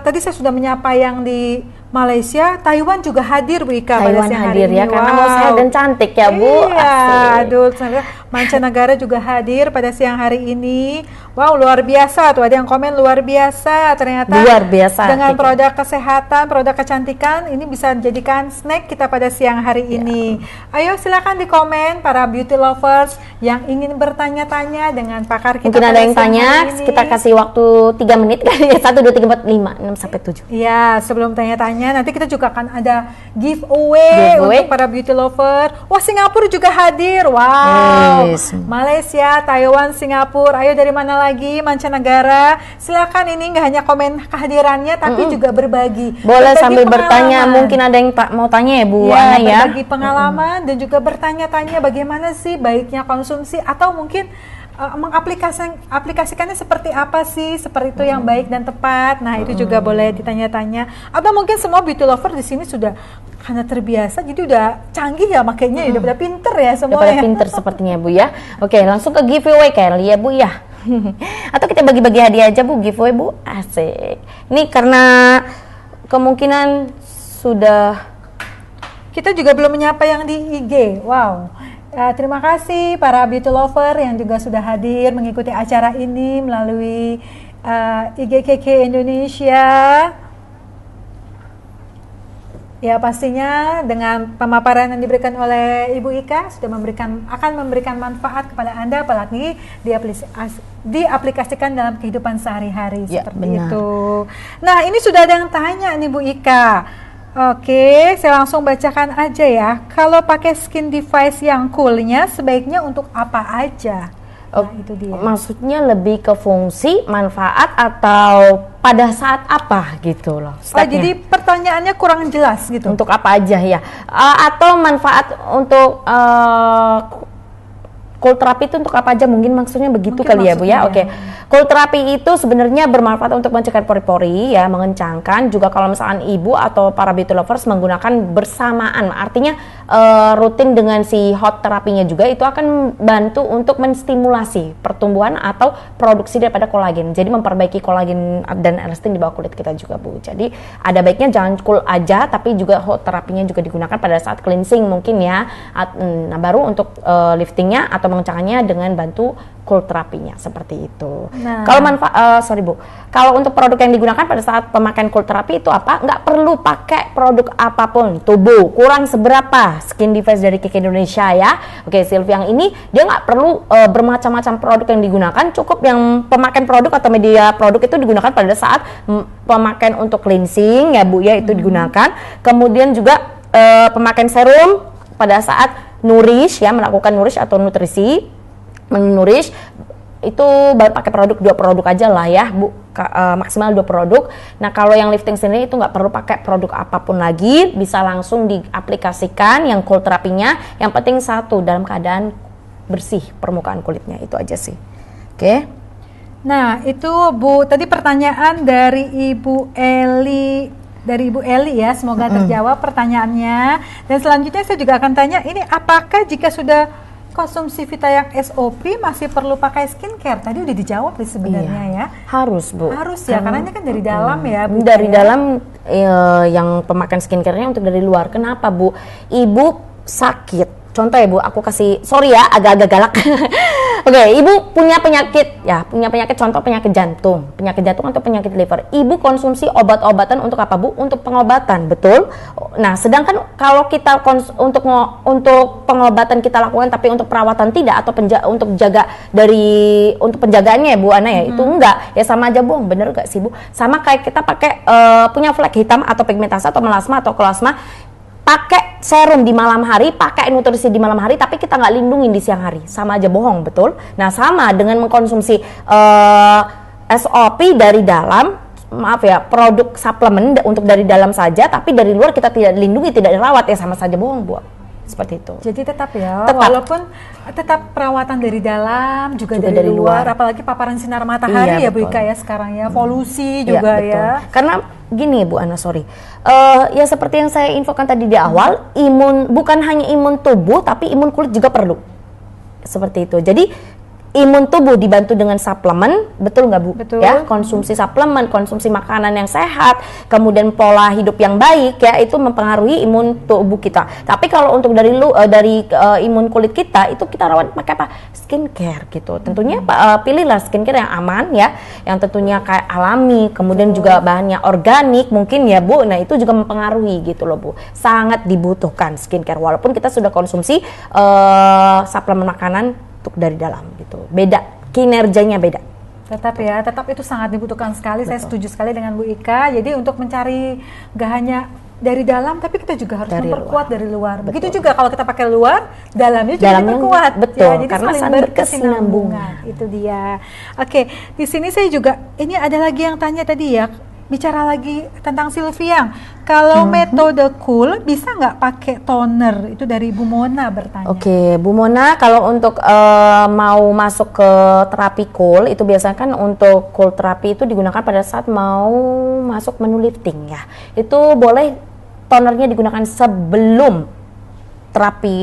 tadi saya sudah menyapa yang di Malaysia, Taiwan juga hadir Bu Ika pada siang hari ini. Ya, karena mau sehat dan cantik ya Bu. Iya, aduh, mancanegara juga hadir pada siang hari ini. Wow, luar biasa tuh, ada yang komen luar biasa ternyata. Luar biasa. Dengan produk kesehatan, produk kecantikan ini bisa dijadikan snack kita pada siang hari ini. Ayo silakan di komen para beauty lovers yang ingin bertanya-tanya dengan pakar kita. Mungkin ada yang tanya, kita kasih waktu 3 menit kali ya. 1 2 3 4 5 6 sampai 7. Iya, sebelum tanya-tanya nanti kita juga akan ada giveaway untuk para beauty lover. Wah, Singapura juga hadir. Wow. Malaysia, Taiwan, Singapura. Ayo dari mana lagi? Mancanegara. Silakan, ini nggak hanya komen kehadirannya tapi juga berbagi. Boleh sambil bertanya. Mungkin ada yang mau tanya ya Bu Ana ya. Berbagi pengalaman dan juga bertanya-tanya bagaimana sih baiknya konsumsi, atau mungkin mengaplikasikannya seperti apa sih, seperti itu yang baik dan tepat. Nah, itu juga boleh ditanya-tanya. Atau mungkin semua beauty lover di sini sudah karena terbiasa, jadi udah canggih ya makanya, udah pada pinter ya Udah semuanya. pada pinter sepertinya Bu ya. Oke, langsung ke giveaway kali ya Bu ya. Atau kita bagi-bagi hadiah aja Bu, giveaway Bu. Asik. Ini karena kemungkinan sudah Kita juga belum menyapa yang di IG. Wow. Terima kasih para beauty lover yang juga sudah hadir mengikuti acara ini melalui IGKK Indonesia. Ya, pastinya dengan pemaparan yang diberikan oleh Ibu Ika sudah akan memberikan manfaat kepada Anda, apalagi diaplikasikan dalam kehidupan sehari-hari Ya, seperti benar. itu. Nah, ini sudah ada yang tanya nih Bu Ika. Oke, saya langsung bacakan aja ya. Kalau pakai skin device yang coolnya sebaiknya untuk apa aja? Nah, itu dia. Maksudnya lebih ke fungsi, manfaat, atau pada saat apa gitu loh Oh, stepnya. jadi pertanyaannya kurang jelas gitu. Untuk apa aja ya? Atau manfaat untuk cold therapy itu untuk apa aja? Mungkin maksudnya begitu Mungkin kali ya Bu ya. maksudnya, Oke. Cold therapy itu sebenarnya bermanfaat untuk mencegah pori-pori ya, mengencangkan. Juga kalau misalkan ibu atau para beauty lovers menggunakan bersamaan, artinya rutin dengan si hot terapinya juga, itu akan bantu untuk menstimulasi pertumbuhan atau produksi daripada kolagen. Jadi memperbaiki kolagen dan elastin di bawah kulit kita juga Bu. Jadi ada baiknya jangan cool aja, tapi juga hot terapinya juga digunakan pada saat cleansing mungkin ya. Nah, baru untuk liftingnya atau mengecangkannya dengan bantu cold terapinya seperti itu. Nah. Kalau sorry Bu, kalau untuk produk yang digunakan pada saat pemakaian cold therapy itu apa? Nggak perlu pakai produk apapun, tubuh kurang seberapa skin device dari KK Indonesia ya. Oke, Sylvie yang ini dia nggak perlu bermacam-macam produk yang digunakan, cukup yang pemakaian produk atau media produk itu digunakan pada saat pemakaian untuk cleansing ya Bu ya, itu digunakan. Kemudian juga pemakaian serum pada saat nourish ya, melakukan nourish atau nutrisi, menurish itu baru pakai dua produk aja lah ya Bu, maksimal 2 produk. Nah, kalau yang lifting sendiri itu nggak perlu pakai produk apapun lagi, bisa langsung diaplikasikan yang cold terapinya. Yang penting satu, dalam keadaan bersih permukaan kulitnya, itu aja sih. Oke. Nah, itu Bu, tadi pertanyaan dari Ibu Eli ya, semoga terjawab pertanyaannya. Dan selanjutnya saya juga akan tanya, ini apakah jika sudah konsumsi Vita yang SOP masih perlu pakai skincare? Tadi udah dijawab nih sebenarnya ya. Harus Bu. Harus ya, karena ini kan dari dalam ya Bu. Dari dalam yang pemakaian skincare-nya untuk dari luar. Kenapa Bu? Ibu sakit. Contoh ya Bu, aku kasih, sorry ya agak-agak galak. Oke, ibu punya penyakit contoh penyakit jantung atau penyakit liver. Ibu konsumsi obat-obatan untuk apa Bu? Untuk pengobatan, betul? Nah, sedangkan kalau kita untuk pengobatan kita lakukan tapi untuk perawatan tidak, atau untuk penjagaannya ya Bu Ana ya, itu enggak. Ya sama aja bohong, bener gak sih Bu? Sama kayak kita pakai punya flek hitam atau pigmentasi atau melasma atau kelasma, pakai serum di malam hari, pakai nutrisi di malam hari, tapi kita nggak lindungin di siang hari, sama aja bohong, betul? Nah, sama dengan mengkonsumsi SOP dari dalam, maaf ya, produk suplemen untuk dari dalam saja, tapi dari luar kita tidak dilindungi, tidak dirawat, ya sama saja bohong Bu. Seperti itu. Jadi tetap ya, Tetap. walaupun tetap perawatan dari dalam juga dari luar, apalagi paparan sinar matahari Iya, ya Bu betul. Ika ya sekarang ya, polusi Iya, juga betul. ya. Karena gini Bu Ana, sorry. Ya seperti yang saya infokan tadi di awal, bukan hanya imun tubuh, tapi imun kulit juga perlu. Seperti itu. Jadi imun tubuh dibantu dengan suplemen, betul nggak Bu? Betul. Ya, konsumsi suplemen, konsumsi makanan yang sehat, kemudian pola hidup yang baik ya, itu mempengaruhi imun tubuh kita. Tapi kalau untuk dari imun kulit kita, itu kita rawat pakai apa? Skincare gitu. Tentunya pilihlah skincare yang aman ya, yang tentunya kayak alami, kemudian juga bahannya organik mungkin ya Bu. Nah, itu juga mempengaruhi gitu loh Bu. Sangat dibutuhkan skincare walaupun kita sudah konsumsi suplemen makanan untuk dari dalam gitu. Beda, kinerjanya beda. Tetap ya, tetap itu sangat dibutuhkan sekali. Saya setuju sekali dengan Bu Ika. Jadi untuk mencari gak hanya dari dalam, tapi kita juga harus memperkuat dari luar. Begitu juga kalau kita pakai luar, dalamnya juga diperkuat. Betul, Ya, jadi karena saling saling berkesinambungan. Itu dia. Oke, di sini saya juga, ini ada lagi yang tanya tadi ya, bicara lagi tentang Sylvie yang kalau metode cool bisa nggak pakai toner? Itu dari Bu Mona bertanya. Oke, Bu Mona, kalau untuk mau masuk ke terapi cool, itu biasanya kan untuk cool terapi itu digunakan pada saat mau masuk menu lifting ya. Itu boleh tonernya digunakan sebelum terapi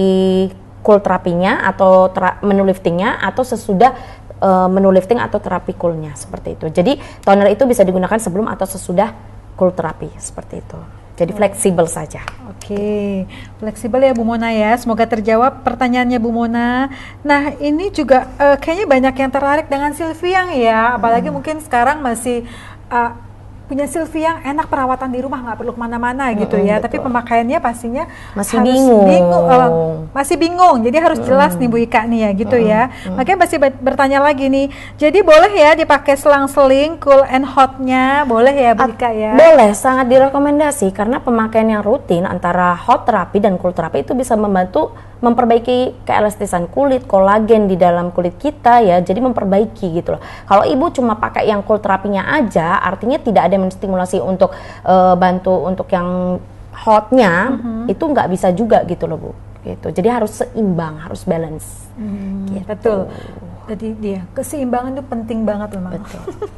cool terapinya atau menu liftingnya, atau sesudah menu lifting atau terapi coolnya, seperti itu. Jadi toner itu bisa digunakan sebelum atau sesudah cool terapi, seperti itu. Jadi fleksibel saja. Oke, fleksibel ya Bu Mona ya. Semoga terjawab pertanyaannya Bu Mona. Nah ini juga kayaknya banyak yang tertarik dengan Sylviang ya. Apalagi mungkin sekarang masih punya Sylviang enak, perawatan di rumah, nggak perlu kemana-mana gitu ya. Betul. Tapi pemakaiannya pastinya Masih harus bingung. Masih bingung. Jadi harus jelas nih Bu Ika nih ya gitu ya. Makanya masih bertanya lagi nih. Jadi boleh ya dipakai selang-seling cool and hotnya, boleh ya Bu Ika ya? Boleh, sangat direkomendasi karena pemakaian yang rutin antara hot terapi dan cool terapi itu bisa membantu memperbaiki keelastisan kulit, kolagen di dalam kulit kita ya, jadi memperbaiki gitu loh. Kalau ibu cuma pakai yang cool terapinya aja, artinya tidak ada menstimulasi untuk bantu untuk yang hotnya, itu nggak bisa juga gitu loh Bu. Gitu. Jadi harus seimbang, harus balance. Gitu. Betul. Jadi dia keseimbangan itu penting banget loh Mama. Betul.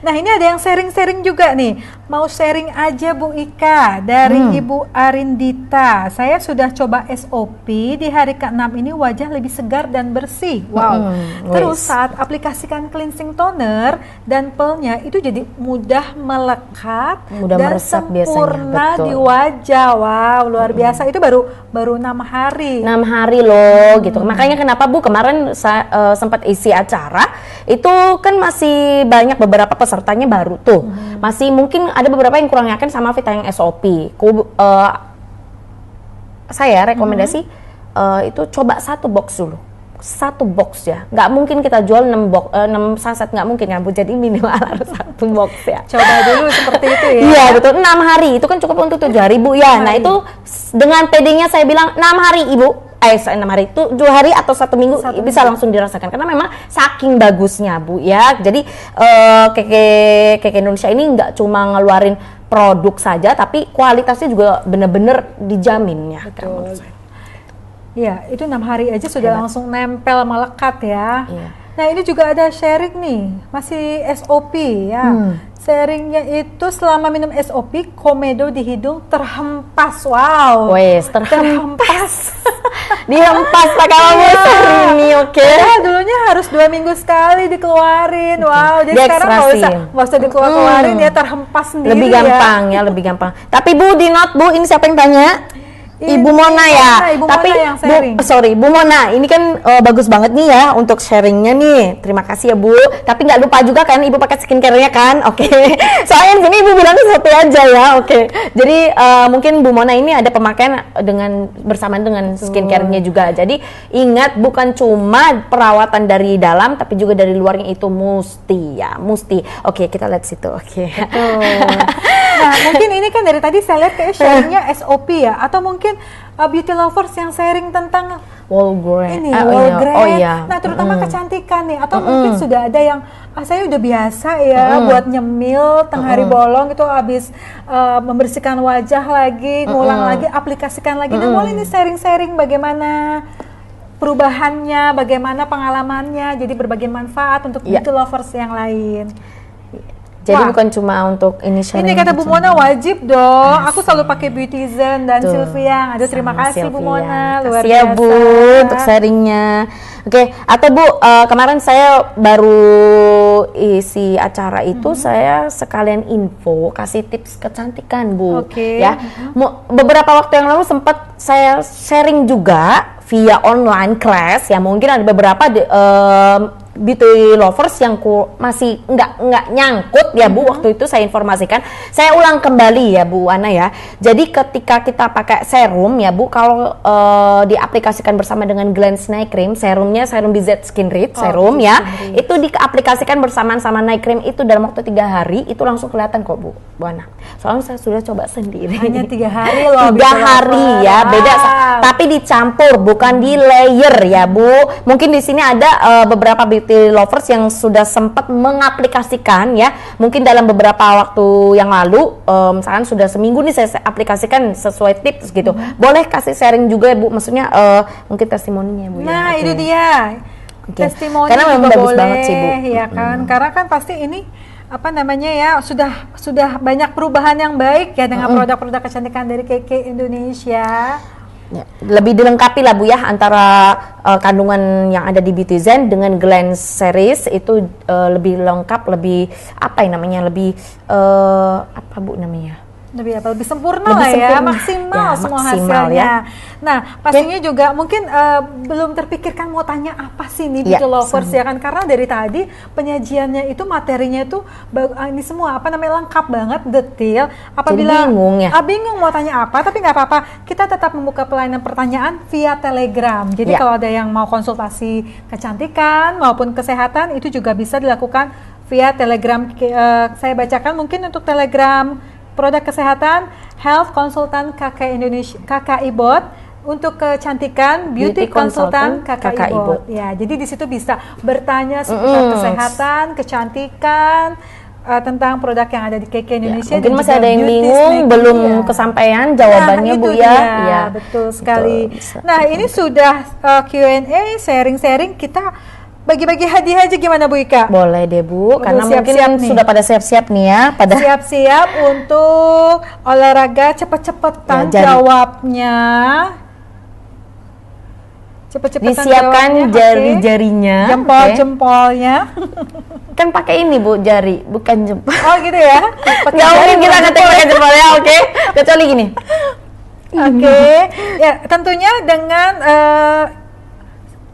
Nah ini ada yang sharing-sharing juga nih. Mau sharing aja Bu Ika dari Ibu Arindita. Saya sudah coba SOP di hari ke-6 ini wajah lebih segar dan bersih. Wow. Terus saat aplikasikan cleansing toner dan pelnya itu jadi mudah melekat Mudah dan meresap sempurna biasanya. di wajah. Wow, luar biasa. Itu baru 6 hari. 6 hari loh gitu. Makanya kenapa Bu kemarin saya sempat isi acara itu kan masih banyak beberapa pesertanya baru tuh. Masih mungkin ada beberapa yang kurang yakin sama Vita yang SOP. Saya rekomendasi itu coba 1 box dulu. 1 box ya. Nggak mungkin kita jual 6 saset, nggak mungkin kan Bu. Jadi minimal harus 1 box ya. Coba dulu seperti itu ya. Iya betul, 6 hari itu kan cukup untuk 7 hari Bu ya. Nah itu dengan PD-nya saya bilang 6 hari Ibu. 6 hari itu 7 hari atau 1 minggu bisa langsung dirasakan karena memang saking bagusnya Bu ya. Jadi Keke Indonesia ini nggak cuma ngeluarin produk saja tapi kualitasnya juga benar-benar dijamin ya. Iya, itu 6 hari aja sudah langsung nempel melekat ya. Iya. Nah ini juga ada sharing nih, masih SOP ya. Sharingnya itu selama minum SOP, komedo di hidung terhempas. Wow. Wes, terhempas. Dihempas pakai ini, oke. Ya, dulunya harus 2 minggu sekali dikeluarin. Wow, jadi sekarang nggak usah dikeluarin ya, terhempas sendiri. Lebih gampang ya, lebih gampang. Tapi Bu, di note Bu, ini siapa yang tanya? Ibu Mona ya, Ibu tapi Mona yang sharing. Bu Mona, ini kan bagus banget nih ya untuk sharingnya nih. Terima kasih ya Bu. Tapi nggak lupa juga kan Ibu pakai skincare-nya kan, oke? Soalnya di sini Ibu bilangnya 1 aja ya, oke? Jadi mungkin Bu Mona ini ada pemakaian bersamaan dengan skincare-nya juga. Jadi ingat bukan cuma perawatan dari dalam, tapi juga dari luarnya itu mesti. Oke, kita lihat situ, oke? Nah, mungkin ini kan dari tadi saya lihat kayak sharingnya SOP ya, atau mungkin beauty lovers yang sharing tentang Wallgrade. Nah, terutama kecantikan nih, atau mungkin sudah ada yang saya udah biasa ya buat nyemil tengah hari bolong itu habis membersihkan wajah lagi, ngulang lagi, aplikasikan lagi. Nah, boleh nih sharing-sharing bagaimana perubahannya, bagaimana pengalamannya, jadi berbagi manfaat untuk beauty lovers yang lain. Jadi bukan cuma untuk ini sharing. Ini kata Bu Mona wajib dong. Aku selalu pakai Beautyzen dan Sylviang. Aduh terima kasih Bu Mona, luar biasa. Ya Bu untuk sharingnya. Oke, atau Bu kemarin saya baru isi acara itu saya sekalian info kasih tips kecantikan Bu. Ya. Beberapa waktu yang lalu sempat saya sharing juga via online class ya, mungkin ada beberapa beauty lovers yang masih nggak nyangkut ya Bu. Waktu itu saya informasikan, saya ulang kembali ya Bu Ana ya. Jadi ketika kita pakai serum ya Bu, kalau diaplikasikan bersama dengan Glance Night Cream, serumnya serum BZ Skin Rich serum ya, itu diaplikasikan bersamaan sama night cream itu dalam waktu 3 hari itu langsung kelihatan kok Bu Ana. Soalnya saya sudah coba sendiri. Hanya 3 hari loh. 3 hari ya, tapi dicampur bukan di layer ya Bu. Mungkin di sini ada beberapa beauty lovers yang sudah sempat mengaplikasikan ya. Mungkin dalam beberapa waktu yang lalu, misalkan sudah seminggu nih saya aplikasikan sesuai tips gitu. Boleh kasih sharing juga ya Bu, maksudnya mungkin testimoninya Bu. Nah ya. itu dia. Testimoni Karena memang juga bagus boleh, banget sih Bu. ya kan? Karena kan pasti ini apa namanya ya sudah banyak perubahan yang baik ya dengan produk-produk kecantikan dari KK Indonesia. Ya, lebih dilengkapi lah Bu ya antara kandungan yang ada di Beauty Zen dengan Glance Series itu lebih lengkap, lebih apa yang namanya lebih apa Bu namanya? Lebih sempurna lah ya, maksimal ya, semua maksimal, hasilnya. ya. Nah, pastinya juga mungkin belum terpikirkan mau tanya apa sih nih Ya, beauty lovers ya kan, karena dari tadi penyajiannya itu materinya itu ini semua apa namanya lengkap banget, detail. Apabila jadi bingung ya. Bingung mau tanya apa, tapi nggak apa-apa, kita tetap membuka pelayanan pertanyaan via Telegram. Jadi Ya. kalau ada yang mau konsultasi kecantikan maupun kesehatan itu juga bisa dilakukan via Telegram. Saya bacakan mungkin untuk Telegram produk kesehatan Health Consultant KK Indonesia, KKI Bot. Untuk kecantikan Beauty Consultant KKI Bot. Ya, jadi di situ bisa bertanya seputar kesehatan, kecantikan, tentang produk yang ada di KK Indonesia. Ya, mungkin dan masih juga ada yang beauty bingung, snacking, belum ya. kesampaian jawabannya Nah, Bu itu ya. dia, Ya, betul sekali. Betul, Nah, ini sudah Q&A, sharing-sharing, kita bagi-bagi hadiah aja gimana Bu Ika? Boleh deh Bu, Udah karena siap-siap mungkin nih. sudah pada siap-siap nih ya, pada Siap-siap untuk olahraga cepet-cepetan Ya, jawabnya. Cepet-cepetan disiapkan jawabnya, oke. jari-jarinya, Jempol-jempolnya. kan pakai ini Bu, jari, bukan jempol. Oh gitu ya? Nggak mungkin kita ngetik pakai jempol ya, oke? Kecuali gini. Oke, ya tentunya dengan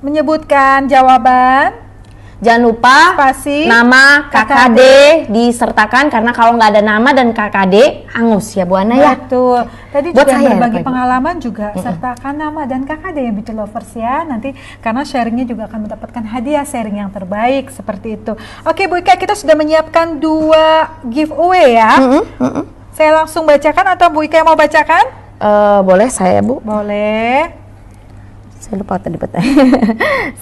menyebutkan jawaban. Jangan lupa Spasi, nama KKD disertakan, karena kalau nggak ada nama dan KKD hangus ya Bu Ana ya. Betul. Tadi Buat juga saya, berbagi Pak Ibu. pengalaman juga sertakan nama dan KKD yang beauty lovers ya. Nanti karena sharingnya juga akan mendapatkan hadiah sharing yang terbaik seperti itu. Oke Bu Ika, kita sudah menyiapkan 2 giveaway ya. Saya langsung bacakan atau Bu Ika yang mau bacakan? Boleh saya Bu? Boleh. Saya lupa tadi bertanya.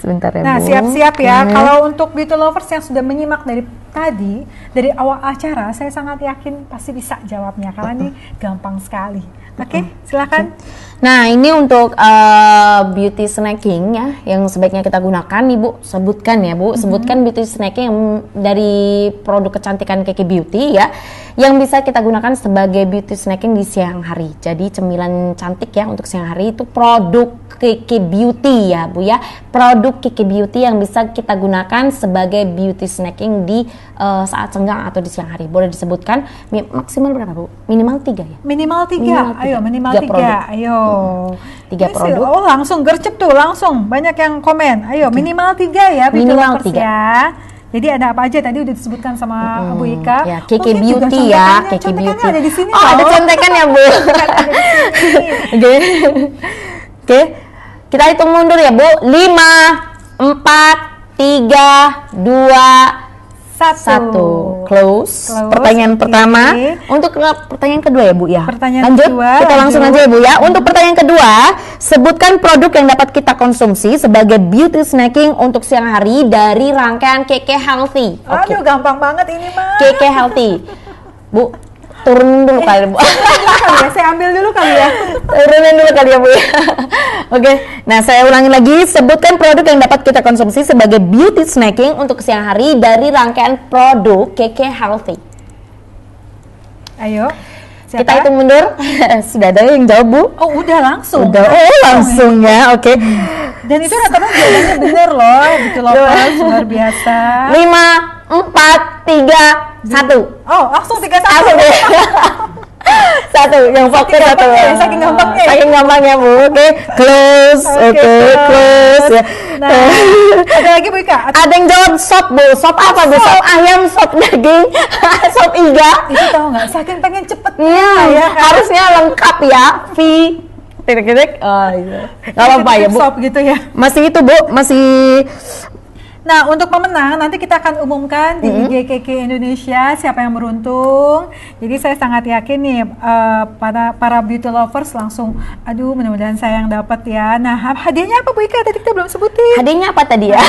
Sebentar ya Bu. Nah, siap-siap ya. Kalau untuk beauty lovers yang sudah menyimak dari awal acara, saya sangat yakin pasti bisa jawabnya karena ini gampang sekali. Oke, silakan. Nah, ini untuk beauty snacking ya, yang sebaiknya kita gunakan nih Bu. Sebutkan ya Bu, sebutkan beauty snacking yang dari produk kecantikan KK Beauty ya, yang bisa kita gunakan sebagai beauty snacking di siang hari. Jadi cemilan cantik ya untuk siang hari itu produk KK Beauty ya Bu ya. Produk KK Beauty yang bisa kita gunakan sebagai beauty snacking di saat senggang atau di siang hari. Boleh disebutkan maksimal berapa Bu? Minimal 3 ya? Minimal 3. Minimal tiga. Ayo, minimal 3. Produk. Ayo. 3 Ini sih, produk. oh, langsung gercep tuh, langsung. Banyak yang komen. Ayo, minimal 3 ya, beauty Minimal lovers 3. ya. Jadi ada apa aja tadi udah disebutkan sama Bu Ika. Ya, KK Mungkin juga Beauty ya, contekannya- KK contekannya Beauty. ada di sini. Oh, ada loh. contekan ya Bu. Ada di sini. Oke. Oke. Kita hitung mundur ya Bu. 5, 4, 3, 2, 1. Close. Pertanyaan oke. pertama. Untuk pertanyaan kedua ya Bu ya. Pertanyaan lanjut. kedua, Kita langsung lanjut. aja ya Bu ya. Untuk pertanyaan kedua, sebutkan produk yang dapat kita konsumsi sebagai beauty snacking untuk siang hari dari rangkaian KK Healthy. Aduh, gampang banget ini mah. KK Healthy. Bu, turun dulu kali Bu. Kali ya, saya ambil dulu kali ya. Turunin dulu kali ya Bu ya. Oke, nah saya ulangi lagi. Sebutkan produk yang dapat kita konsumsi sebagai beauty snacking untuk siang hari dari rangkaian produk KK Healthy. Ayo. Siapa? Kita hitung mundur. Sudah ada yang jawab Bu? Oh, udah langsung. Udah, langsung ya. Oke. Dan itu rata-rata jawabannya bener loh, gitu loh, luar biasa. 5, 4, 3, 1. Oh, langsung 3-1. Langsung deh. Satu, yang fokus satu. Saking gampangnya. Saking gampangnya Bu. Oke, close. Oke, close ya. Nah, ada lagi Bu Ika? Ada yang jawab sop Bu. Sop apa Bu? Sop ayam, sop daging, sop iga. Itu tahu nggak? Saking pengen cepet. Ya, harusnya lengkap ya. V titik-titik. Oh iya. Gak apa-apa ya Bu. Sop gitu ya. Masih itu Bu, masih Nah, untuk pemenang nanti kita akan umumkan di IG KK Indonesia siapa yang beruntung. Jadi saya sangat yakin nih para beauty lovers langsung, aduh mudah-mudahan saya yang dapat ya. Nah, hadiahnya apa Bu Ika? Tadi kita belum sebutin. Hadiahnya apa tadi ya?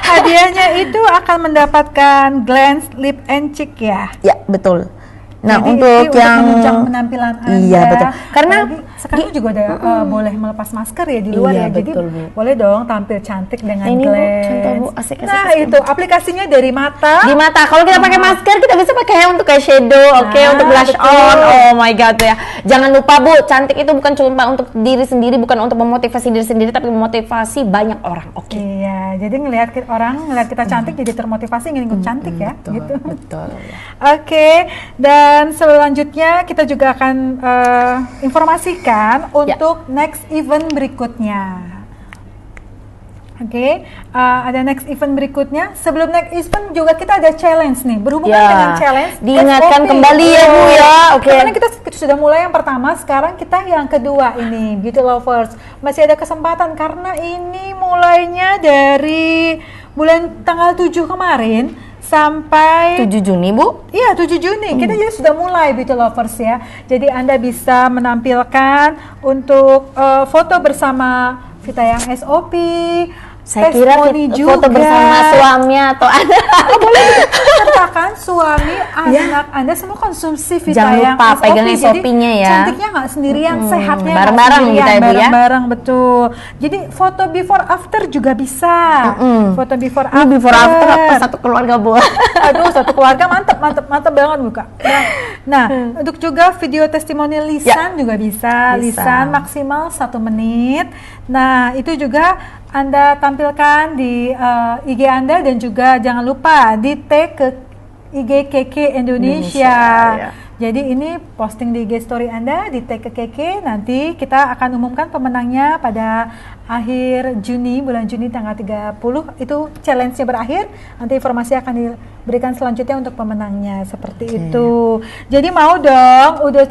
Hadiahnya itu akan mendapatkan glance lip and cheek ya. Ya, betul. Nah, Jadi untuk yang menunjang penampilan Anda. Iya, betul. Karena sekarang juga ada boleh melepas masker ya di luar Iya, ya. Jadi betul, Bu. boleh dong tampil cantik dengan Ini, Bu, glance. contoh, Bu, asik. Nah, itu aplikasinya dari mata. di mata. Kalau kita pakai masker, kita bisa pakai untuk eyeshadow, oke, untuk blush betul. on. Oh my god ya. Jangan lupa Bu, cantik itu bukan cuma untuk diri sendiri, bukan untuk memotivasi diri sendiri, tapi memotivasi banyak orang. Oke. Iya, jadi ngelihat kita cantik jadi termotivasi ingin ikut cantik ya, Betul, gitu. betul. Oke, dan selanjutnya kita juga akan informasikan untuk next event berikutnya. Oke, ada next event berikutnya. Sebelum next event juga kita ada challenge nih, berhubungan Ya, dengan challenge. diingatkan SOP. kembali ya, Bu, ya. Oke. Karena kita sudah mulai yang pertama, sekarang kita yang kedua ini, beauty lovers. Masih ada kesempatan karena ini mulainya dari bulan tanggal 7 kemarin sampai 7 Juni, Bu. Iya, 7 Juni. Kita jadi sudah mulai beauty lovers ya. Jadi Anda bisa menampilkan untuk foto bersama Vita yang SOP. Saya kira testimoni foto bersama suami atau anak. Boleh sertakan suami, anak Anda semua konsumsi Vita Jangan yang lupa SOP. pegang Jadi SOP-nya ya. cantiknya nggak sendirian, sehatnya nggak Bareng-bareng sendirian, kita ya, Bu, ya. bareng-bareng betul. Jadi foto before after juga bisa. Foto before Ini after. before after apa satu keluarga, Bu? Aduh, satu keluarga mantep banget buka. Nah, untuk juga video testimoni lisan juga bisa. Lisan maksimal 1 menit. Nah, itu juga Anda tampilkan di IG Anda dan juga jangan lupa di tag ke IG KK Indonesia. Ya. Jadi ini posting di IG story Anda, di tag ke KK, nanti kita akan umumkan pemenangnya pada akhir Juni, bulan Juni tanggal 30, itu challenge-nya berakhir, nanti informasi akan diberikan selanjutnya untuk pemenangnya, seperti itu. Jadi mau dong, udah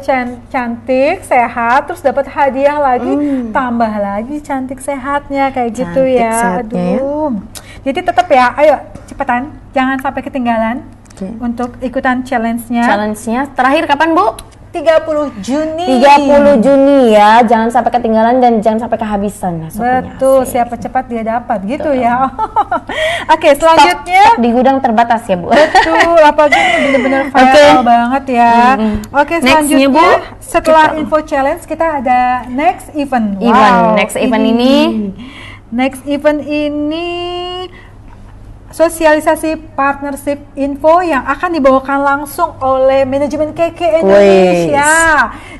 cantik, sehat, terus dapat hadiah lagi, tambah lagi cantik sehatnya, kayak gitu Cantik ya. sehatnya ya. Aduh. Jadi tetap ya, ayo cepetan, jangan sampai ketinggalan. Untuk ikutan challenge-nya. Challenge-nya terakhir kapan, Bu? 30 Juni. 30 Juni ya. Jangan sampai ketinggalan dan jangan sampai kehabisan. Betul, siapa cepat dia dapat gitu ya. Oke, selanjutnya stok di gudang terbatas ya, Bu. betul, apalagi ini bener-bener viral banget ya. Oke, Next-nya, Bu, selanjutnya setelah info challenge kita ada next event. Next event ini Next event ini sosialisasi partnership info yang akan dibawakan langsung oleh manajemen KK Indonesia.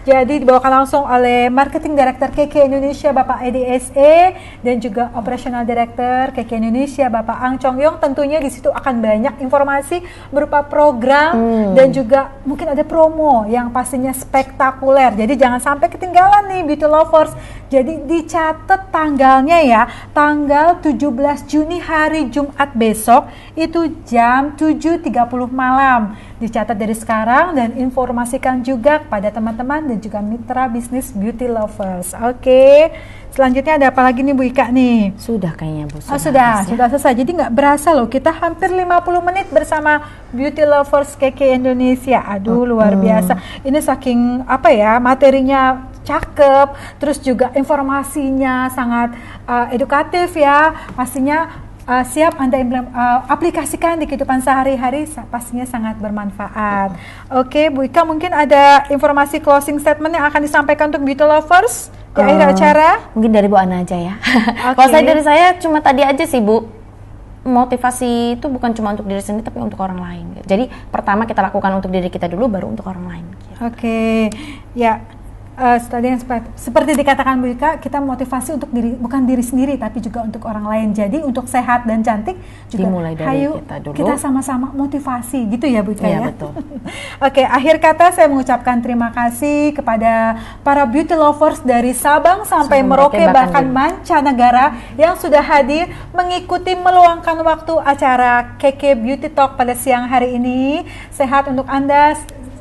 Jadi dibawakan langsung oleh Marketing Director KK Indonesia Bapak Edi SE dan juga Operational Director KK Indonesia Bapak Ang Chong Yong. Tentunya di situ akan banyak informasi berupa program dan juga mungkin ada promo yang pastinya spektakuler. Jadi jangan sampai ketinggalan nih beauty lovers. Jadi dicatat tanggalnya ya, tanggal 17 Juni hari Jumat besok itu jam 7.30 malam. Dicatat dari sekarang dan informasikan juga kepada teman-teman dan juga mitra bisnis beauty lovers. Oke. Selanjutnya ada apa lagi nih Bu Ika nih? Sudah kayaknya, Bu. Sudah selesai. Jadi nggak berasa loh, kita hampir 50 menit bersama beauty lovers KK Indonesia. Aduh, luar biasa. Ini saking apa ya, materinya cakep, terus juga informasinya sangat edukatif ya. Pastinya siap Anda aplikasikan di kehidupan sehari-hari, pastinya sangat bermanfaat. Oke, Bu Ika, mungkin ada informasi closing statement yang akan disampaikan untuk beauty lovers di akhir acara? Mungkin dari Bu Ana aja ya. Kalau dari saya cuma tadi aja sih, Bu. Motivasi itu bukan cuma untuk diri sendiri tapi untuk orang lain. Jadi pertama kita lakukan untuk diri kita dulu, baru untuk orang lain. Oke, ya. Tadi yang seperti dikatakan Bu Ika, kita motivasi untuk bukan diri sendiri tapi juga untuk orang lain. Jadi untuk sehat dan cantik juga dimulai dari hayu kita dulu. Kita sama-sama motivasi gitu ya Bu Ika ya. Iya, betul. Oke, akhir kata saya mengucapkan terima kasih kepada para beauty lovers dari Sabang sampai Merauke bahkan mancanegara yang sudah hadir mengikuti meluangkan waktu acara KK Beauty Talk pada siang hari ini. Sehat untuk Anda,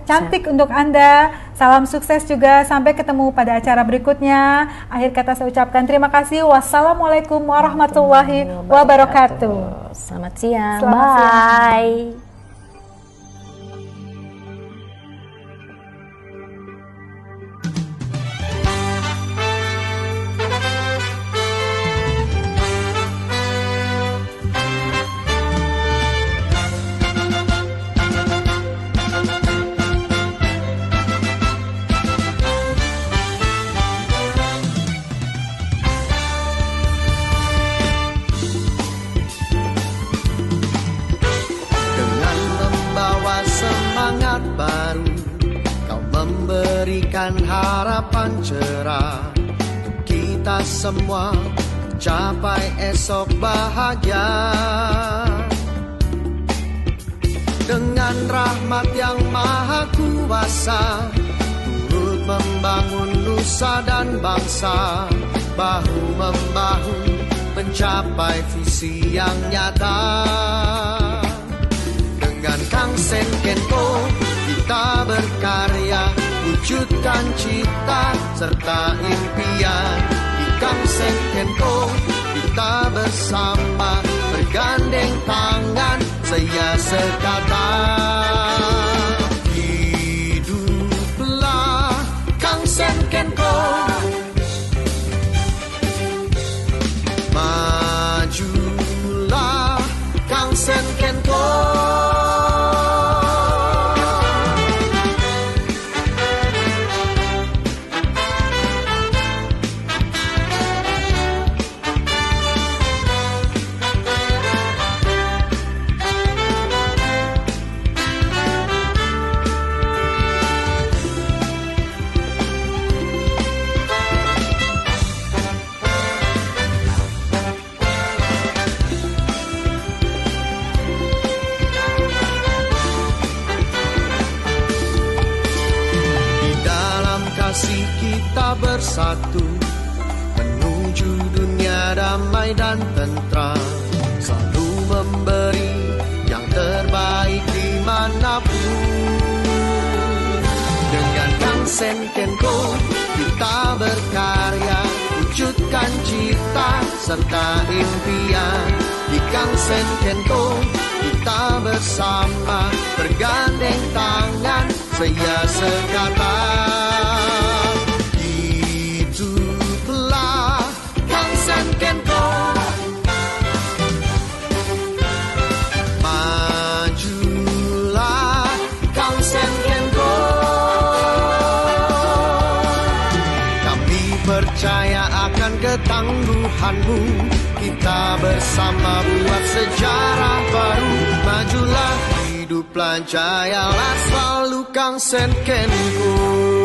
cantik untuk Anda, Salam sukses juga, sampai ketemu pada acara berikutnya. Akhir kata saya ucapkan terima kasih. Wassalamualaikum warahmatullahi wabarakatuh. Selamat siang. Selamat Bye. Dengan membawa semangat baru, kau memberikan harapan cerah untuk kita semua capai esok bahagia. Dengan rahmat yang maha kuasa, turut membangun nusa dan bangsa, bahu-membahu mencapai visi yang nyata. Dengan Kang Sen Kenko kita berkarya, wujudkan cita serta impian. Di Kang Sen Kenko kita bersama, bergandeng tangan, saya sekata. Hiduplah Kang Sen Kenko, majulah Kang Sen Kenko. Kasih kita bersatu menuju dunia damai dan tentram, selalu memberi yang terbaik dimanapun. Dengan Kang Sen Kenko kita berkarya, wujudkan cita serta impian. Di Kang Sen Kenko kita bersama, bergandeng tangan, saya sekata. Hiduplah Kang Sen Kenko, majulah Kang Sen Kenko. Kami percaya akan ketangguhanmu, kita bersama buat sejarah baru. Majulah, hiduplah, jayalah selalu Kang Sen Kenko.